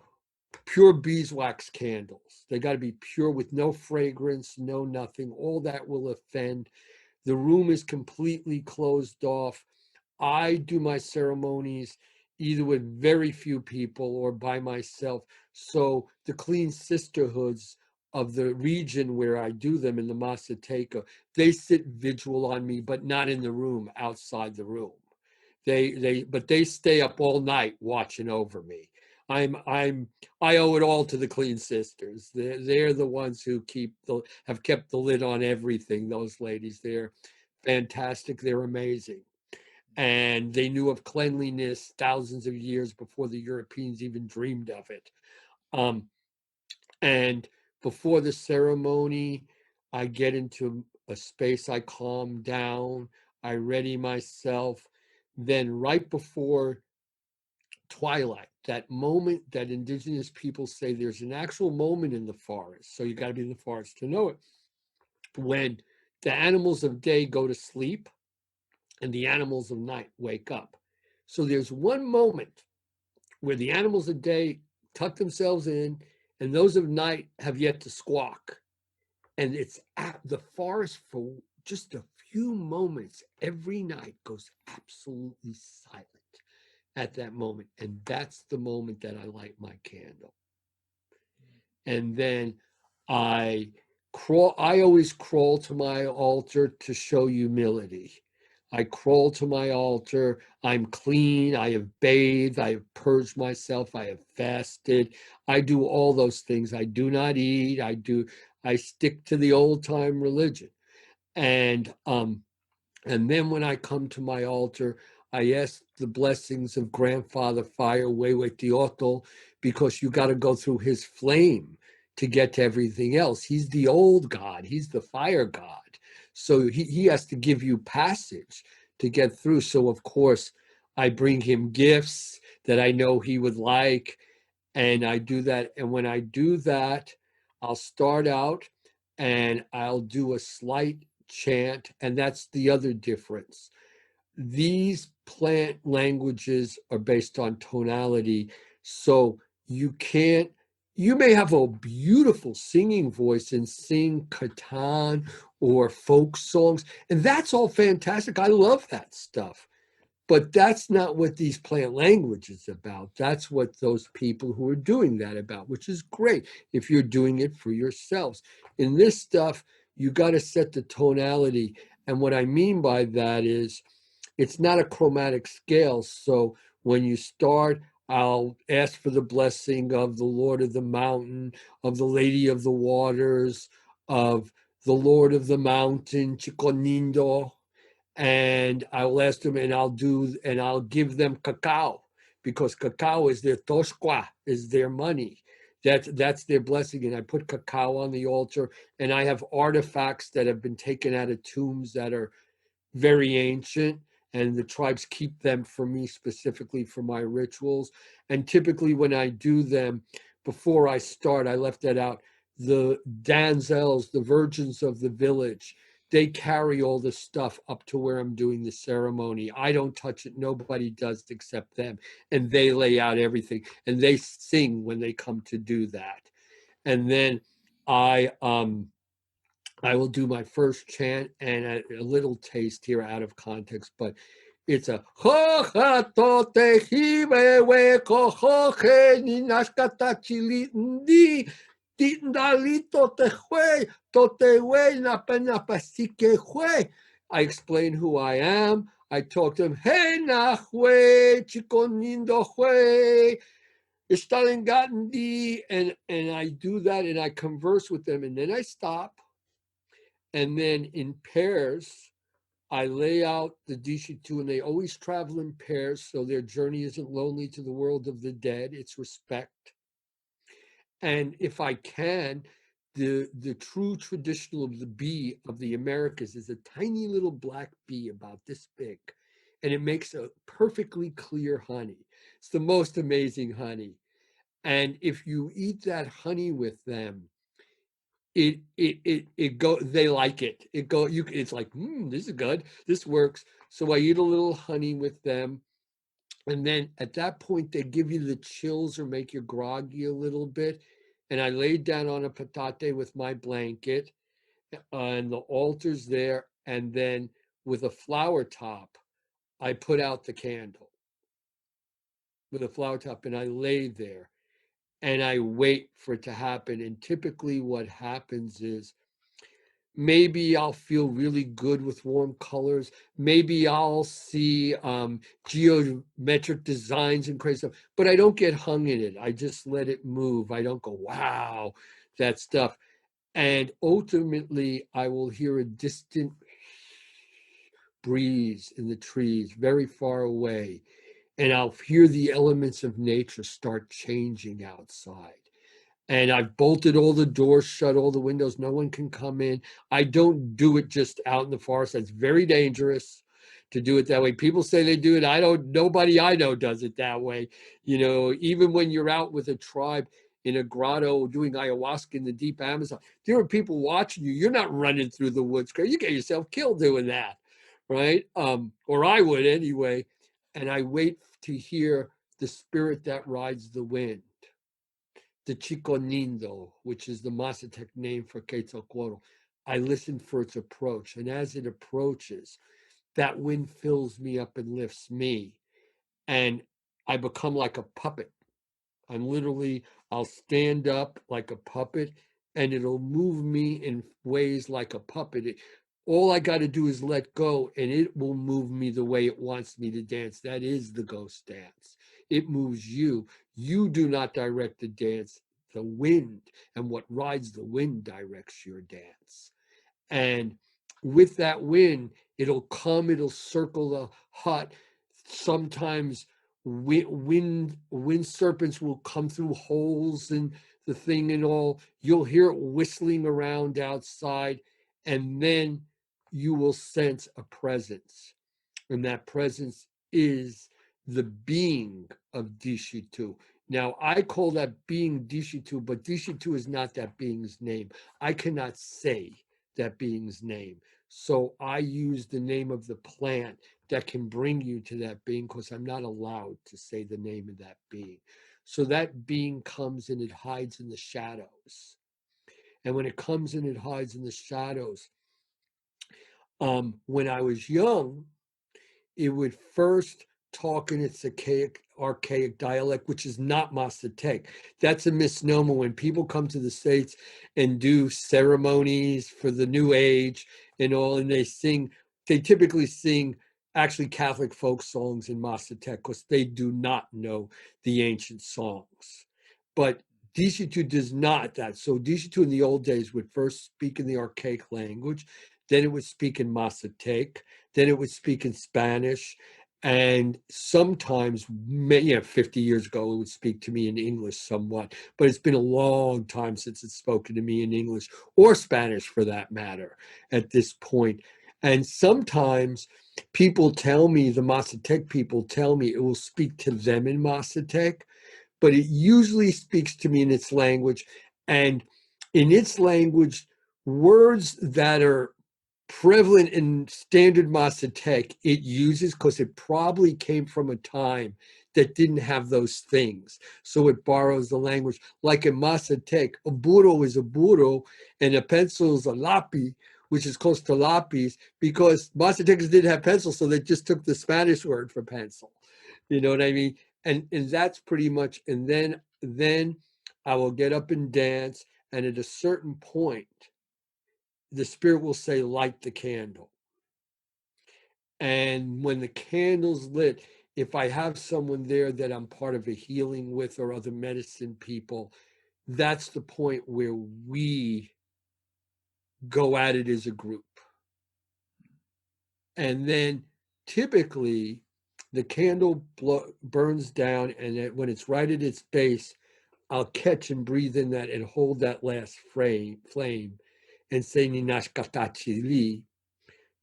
pure beeswax candles. They got to be pure, with no fragrance, no nothing. All that will offend. The room is completely closed off. I do my ceremonies either with very few people or by myself. So the clean sisterhoods of the region where I do them in the Mazateca, they sit vigil on me, but not in the room, outside the room. But they stay up all night watching over me. I owe it all to the Clean Sisters. They're the ones who have kept the lid on everything. Those ladies, they're fantastic. They're amazing, and they knew of cleanliness thousands of years before the Europeans even dreamed of it. Um, and before the ceremony, I get into a space. I calm down. I ready myself. Then right before twilight, that moment that indigenous people say there's an actual moment in the forest, so you got to be in the forest to know it, when the animals of day go to sleep and the animals of night wake up. So there's one moment where the animals of day tuck themselves in, and those of night have yet to squawk. And it's at the forest for just a few moments every night goes absolutely silent at that moment. And that's the moment that I light my candle. And then I I always crawl to my altar to show humility. I crawl to my altar. I'm clean. I have bathed. I have purged myself. I have fasted. I do all those things. I do not eat. I stick to the old time religion. And then when I come to my altar, I ask the blessings of Grandfather Fire, Huehuetioto, because you got to go through his flame to get to everything else. He's the old God. He's the fire God. So he has to give you passage to get through. So, of course, I bring him gifts that I know he would like. And I do that. And when I do that, I'll start out and I'll do a slight chant. And that's the other difference. These plant languages are based on tonality. So you may have a beautiful singing voice and sing katan or folk songs. And that's all fantastic. I love that stuff. But that's not what these plant language is about. That's what those people who are doing that about, which is great if you're doing it for yourselves. In this stuff, you got to set the tonality. And what I mean by that is it's not a chromatic scale. So when you start, I'll ask for the blessing of the Lord of the Mountain, of the Lady of the Waters, of the Lord of the Mountain, Chicon Nindo, and I'll ask them and I'll give them cacao because cacao is their tosqua, is their money. That's their blessing. And I put cacao on the altar, and I have artifacts that have been taken out of tombs that are very ancient, and the tribes keep them for me specifically for my rituals. And typically when I do them, before I start, I left that out, the damsels, the virgins of the village, they carry all the stuff up to where I'm doing the ceremony. I don't touch it. Nobody does except them. And they lay out everything. And they sing when they come to do that. And then I will do my first chant and a little taste here out of context, but it's a I explain who I am. I talk to them, hey, Nahue, Chicon Nindo, and I do that and I converse with them and then I stop. And then in pairs, I lay out the Desheto, and they always travel in pairs, so their journey isn't lonely to the world of the dead. It's respect. And if I can, the true traditional of the bee of the Americas is a tiny little black bee about this big, and it makes a perfectly clear honey. It's the most amazing honey. And if you eat that honey with them, it go they like it. It's like, this is good. This works. So I eat a little honey with them. And then at that point, they give you the chills or make you groggy a little bit. And I laid down on a patate with my blanket, and the altar's there. And then with a flower top, I put out the candle with a flower top and I lay there and I wait for it to happen. And typically what happens is maybe I'll feel really good with warm colors. Maybe I'll see geometric designs and crazy stuff, but I don't get hung in it. I just let it move. I don't go, wow, that stuff. And ultimately, I will hear a distant breeze in the trees very far away. And I'll hear the elements of nature start changing outside. And I've bolted all the doors shut, all the windows. No one can come in. I don't do it just out in the forest. That's very dangerous to do it that way. People say they do it. Nobody I know does it that way. Even when you're out with a tribe in a grotto doing ayahuasca in the deep Amazon, there are people watching you. You're not running through the woods. You get yourself killed doing that, right? Or I would anyway. And I wait to hear the spirit that rides the wind, the Chicon Nindo, which is the Mazatec name for Quetzalcoatl. I listen for its approach. And as it approaches, that wind fills me up and lifts me. And I become like a puppet. I'll stand up like a puppet and it'll move me in ways like a puppet. All I got to do is let go and it will move me the way it wants me to dance. That is the ghost dance. It moves you. You do not direct the dance. The wind and what rides the wind directs your dance. And with that wind, it'll come, it'll circle the hut. Sometimes wind serpents will come through holes in the thing and all. You'll hear it whistling around outside, and then you will sense a presence. And that presence is the being of Desheto. Now, I call that being Desheto, but Desheto is not that being's name. I cannot say that being's name. So I use the name of the plant that can bring you to that being because I'm not allowed to say the name of that being. So that being comes and it hides in the shadows. And when it comes and it hides in the shadows, when I was young, it would first talk in its archaic dialect, which is not Mazatec. That's a misnomer when people come to the States and do ceremonies for the New Age and all, and they typically sing actually Catholic folk songs in Mazatec because they do not know the ancient songs. But Desheto does not that. So Desheto in the old days would first speak in the archaic language, then it would speak in Mazatec, then it would speak in Spanish, and sometimes, 50 years ago, it would speak to me in English somewhat, but it's been a long time since it's spoken to me in English or Spanish for that matter at this point. And sometimes people tell me, the Mazatec people tell me it will speak to them in Mazatec, but it usually speaks to me in its language. And in its language, words that are prevalent in standard Mazatec, it uses because it probably came from a time that didn't have those things. So it borrows the language. Like in Mazatec, a burro is a burro and a pencil is a lapi, which is close to lapis, because Mazatecans didn't have pencils, so they just took the Spanish word for pencil. You know what I mean? And that's pretty much, and then I will get up and dance, and at a certain point, the spirit will say, light the candle. And when the candle's lit, if I have someone there that I'm part of a healing with or other medicine people, that's the point where we go at it as a group. And then typically the candle burns down, and when it's right at its base, I'll catch and breathe in that and hold that last flame and say Ninashkatachili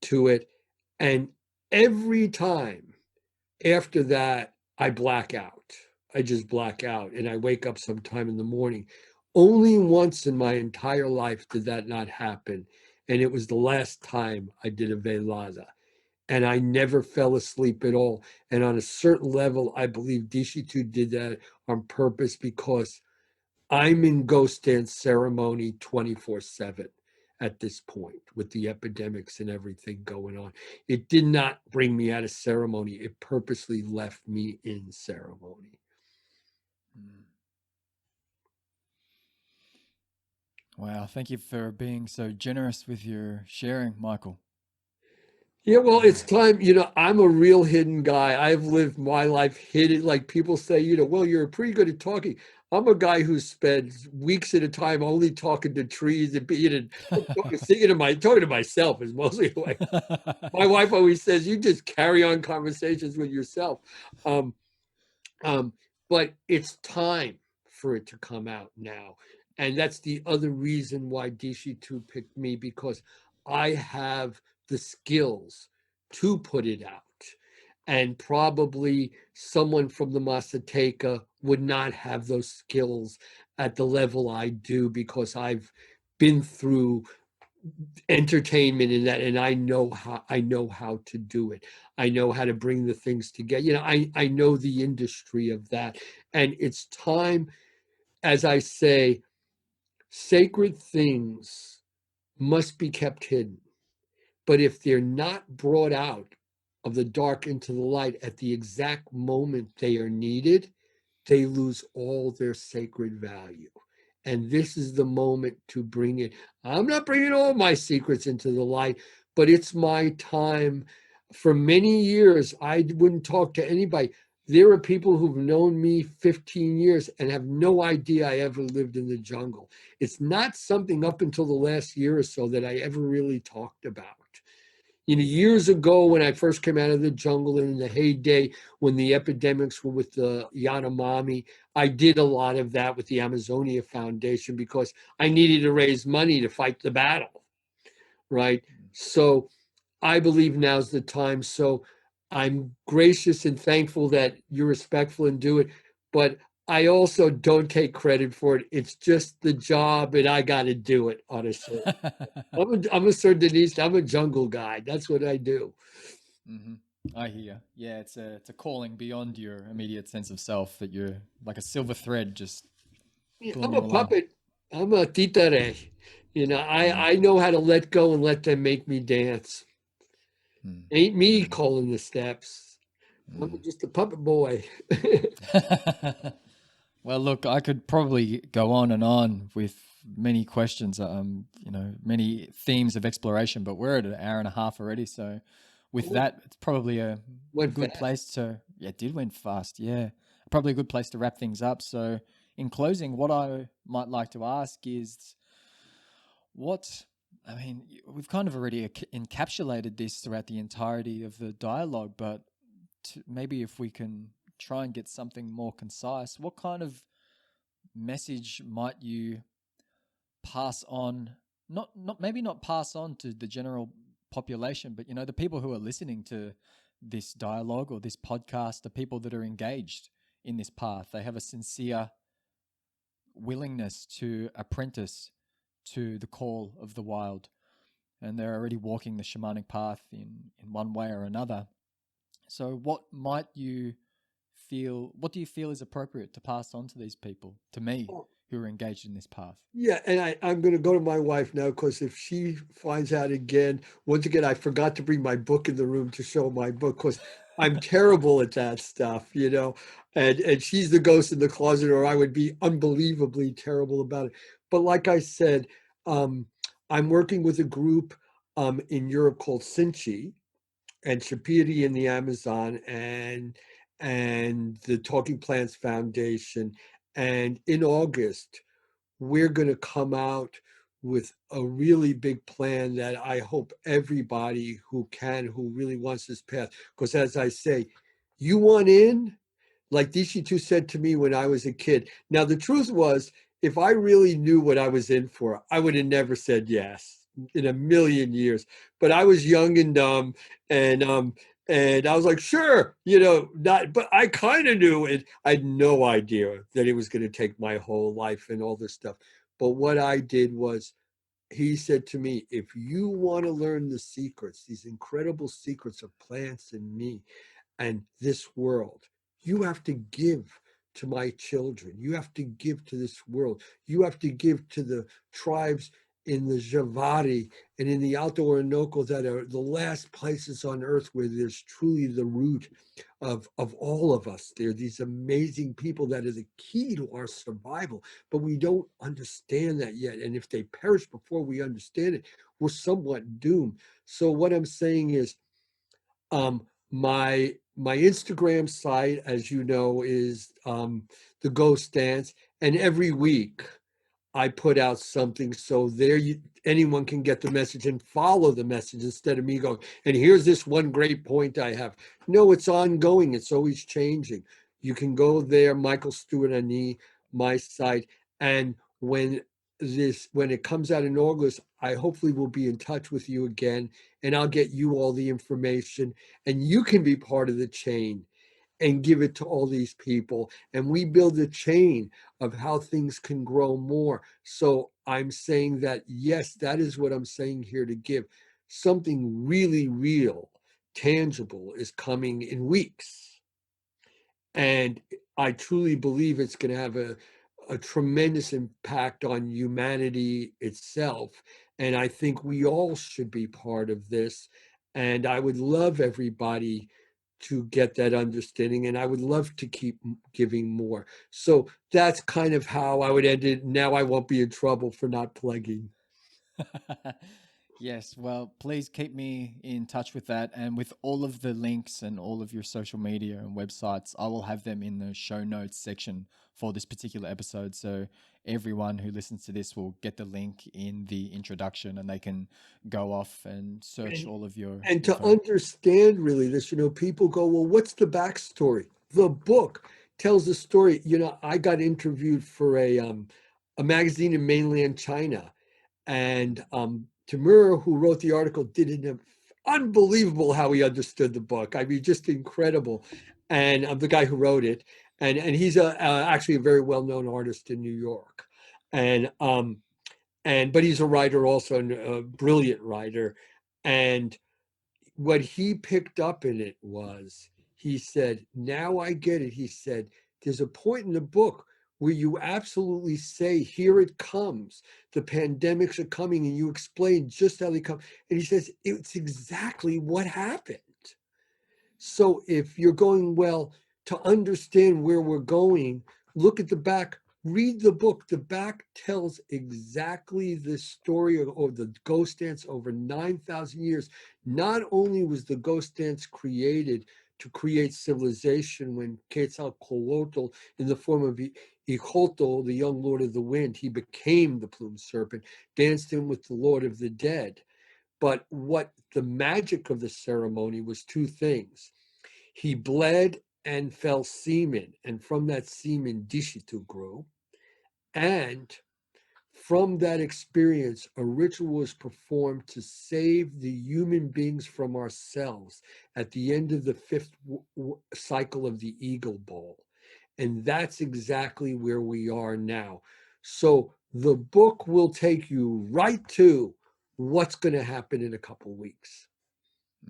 to it. And every time after that, I black out. I just black out and I wake up sometime in the morning. Only once in my entire life did that not happen. And it was the last time I did a velada. And I never fell asleep at all. And on a certain level, I believe Desheto did that on purpose because I'm in ghost dance ceremony 24/7 at this point with the epidemics and everything going on. It did not bring me out of ceremony. It purposely left me in ceremony.
Wow, thank you for being so generous with your sharing, Michael.
Yeah, well, it's time, I'm a real hidden guy. I've lived my life hidden. Like people say, well, you're pretty good at talking. I'm a guy who spends weeks at a time only talking to trees and talking to myself is mostly the way. My wife always says, you just carry on conversations with yourself. Um, but it's time for it to come out now. And that's the other reason why Desheto picked me, because I have the skills to put it out. And probably someone from the Mazateca would not have those skills at the level I do, because I've been through entertainment in that, and I know how to do it. I know how to bring the things together. I know the industry of that. And it's time, as I say, sacred things must be kept hidden. But if they're not brought out of the dark into the light at the exact moment they are needed, they lose all their sacred value. And this is the moment to bring it. I'm not bringing all my secrets into the light, but it's my time. For many years, I wouldn't talk to anybody. There are people who've known me 15 years and have no idea I ever lived in the jungle. It's not something up until the last year or so that I ever really talked about. Years ago when I first came out of the jungle in the heyday, when the epidemics were with the Yanomami, I did a lot of that with the Amazonia Foundation because I needed to raise money to fight the battle, right? So I believe now's the time. So I'm gracious and thankful that you're respectful and do it, but I also don't take credit for it. It's just the job, and I got to do it on a certain. I'm a Sardinista. I'm a jungle guy. That's what I do.
Hmm. I hear. Yeah, it's a calling beyond your immediate sense of self that you're like a silver thread just
Yeah,
pulling
I'm
you
a
along.
puppet. I'm a titare.
Mm,
I know how to let go and let them make me dance.
mm,
Ain't me
mm,
calling the steps. I'm
mm.
just a puppet boy.
Well, look, I could probably go on and on with many questions, many themes of exploration, but we're at an hour and a half already. So, with that, it's probably a
Went
good
fast.
place to, yeah, it did went fast. Yeah. Probably a good place to wrap things up. So, in closing, what I might like to ask is what, I mean, we've kind of already encapsulated this throughout the entirety of the dialogue, but maybe if we can try and get something more concise, what kind of message might you pass on, not maybe not pass on to the general population, but the people who are listening to this dialogue or this podcast, the people that are engaged in this path, they have a sincere willingness to apprentice to the call of the wild, and they're already walking the shamanic path in one way or another. So what do you feel is appropriate to pass on to these people, to me, who are engaged in this path?
Yeah, and I'm going to go to my wife now because if she finds out again, once again, I forgot to bring my book in the room to show my book because I'm terrible at that stuff. And she's the ghost in the closet, or I would be unbelievably terrible about it. But like I said, um, I'm working with a group in Europe called Sinchi and Shapiri in the Amazon and the Talking Plants Foundation. And in August, we're going to come out with a really big plan that I hope everybody who really wants this path, because as I say, you want in, like Desheto said to me when I was a kid. Now, the truth was, if I really knew what I was in for, I would have never said yes in a million years. But I was young and dumb, and and I was like, sure, not. But I kind of knew it. I had no idea that it was going to take my whole life and all this stuff. But what I did was, he said to me, if you want to learn the secrets, these incredible secrets of plants and me, and this world. You have to give to my children. You have to give to this world. You have to give to the tribes in the Javari and in the Alto Orinoco that are the last places on earth where there's truly the root of all of us. They're these amazing people that are the key to our survival, but we don't understand that yet. And if they perish before we understand it, we're somewhat doomed. So what I'm saying is, my Instagram site, as you know, is the Ghost Dance, and every week I put out something so anyone can get the message and follow the message instead of me going, and here's this one great point I have. No, it's ongoing. It's always changing. You can go there, Michael Stuart Ani, my site, and when it comes out in August, I hopefully will be in touch with you again, and I'll get you all the information, and you can be part of the chain. and give it to all these people. And we build a chain of how things can grow more. So I'm saying that, yes, that is what I'm saying here to give. Something really real, tangible is coming in weeks. And I truly believe it's going to have a tremendous impact on humanity itself. And I think we all should be part of this. And I would love everybody to get that understanding. And I would love to keep giving more. So that's kind of how I would end it. Now I won't be in trouble for not plugging.
Yes, well, please keep me in touch with that. And with all of the links and all of your social media and websites, I will have them in the show notes section for this particular episode. So everyone who listens to this will get the link in the introduction and they can go off and search
And,
all of your
and to
info.
understand really this, people go, well, what's the backstory? The book tells the story. I got interviewed for a magazine in mainland China, and Timur, who wrote the article, did an unbelievable how he understood the book. I mean, just incredible. And the guy who wrote it, and he's actually a very well known artist in New York, and but he's a writer also, and a brilliant writer. And what he picked up in it was, he said, now I get it. He said, there's a point in the book where you absolutely say, here it comes. The pandemics are coming, and you explain just how they come. And he says, it's exactly what happened. So if you're going, well, to understand where we're going, look at the back, read the book. The back tells exactly the story of the ghost dance over 9,000 years. Not only was the ghost dance created to create civilization when Quetzalcoatl, in the form of Ixochtl, the young lord of the wind, he became the plumed serpent, danced in with the Lord of the Dead. But what the magic of the ceremony was two things. He bled and fell semen, and from that semen, Desheto grew. And from that experience, a ritual was performed to save the human beings from ourselves at the end of the fifth cycle of the Eagle Bowl. And that's exactly where we are now. So the book will take you right to what's going to happen in a couple of weeks.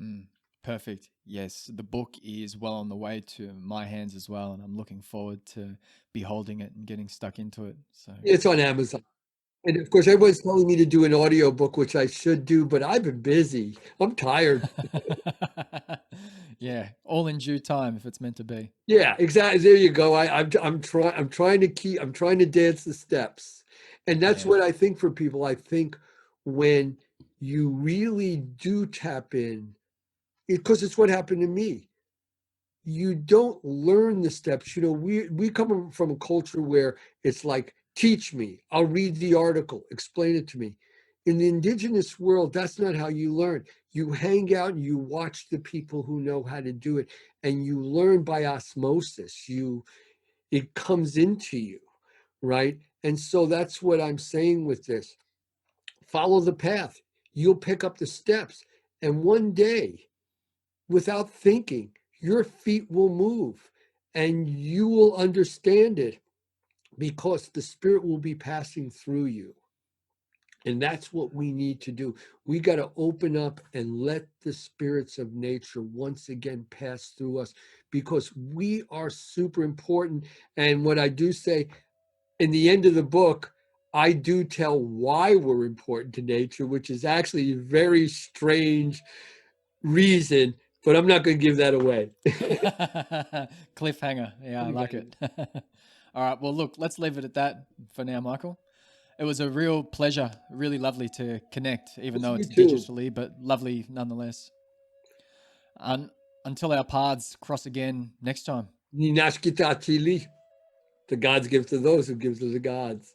Mm, perfect. Yes, the book is well on the way to my hands as well, and I'm looking forward to beholding it and getting stuck into it. So,
It's on Amazon. And of course, everyone's telling me to do an audio book, which I should do, but I've been busy. I'm tired.
yeah, all in due time if it's meant to be.
Yeah, exactly. There you go. I'm trying to dance the steps. And that's
Yeah.
what I think for people. I think when you really do tap in, because it's what happened to me. You don't learn the steps. We come from a culture where it's like, teach me, I'll read the article, explain it to me. In the indigenous world, that's not how you learn. You hang out and you watch the people who know how to do it, and you learn by osmosis. It comes into you, right? And so that's what I'm saying with this. Follow the path. You'll pick up the steps, and one day, without thinking, your feet will move and you will understand it because the spirit will be passing through you. And that's what we need to do. We got to open up and let the spirits of nature once again pass through us, because we are super important. And what I do say in the end of the book, I do tell why we're important to nature, which is actually a very strange reason, but I'm not going to give that away.
Cliffhanger. Yeah, I like it. All right. Well, look, let's leave it at that for now, Michael. It was a real pleasure. Really lovely to connect, even though
You
it's
too.
digitally, but lovely nonetheless. Until our paths cross again next time.
Ninashkita Achilles. The gods give to those who give to the gods.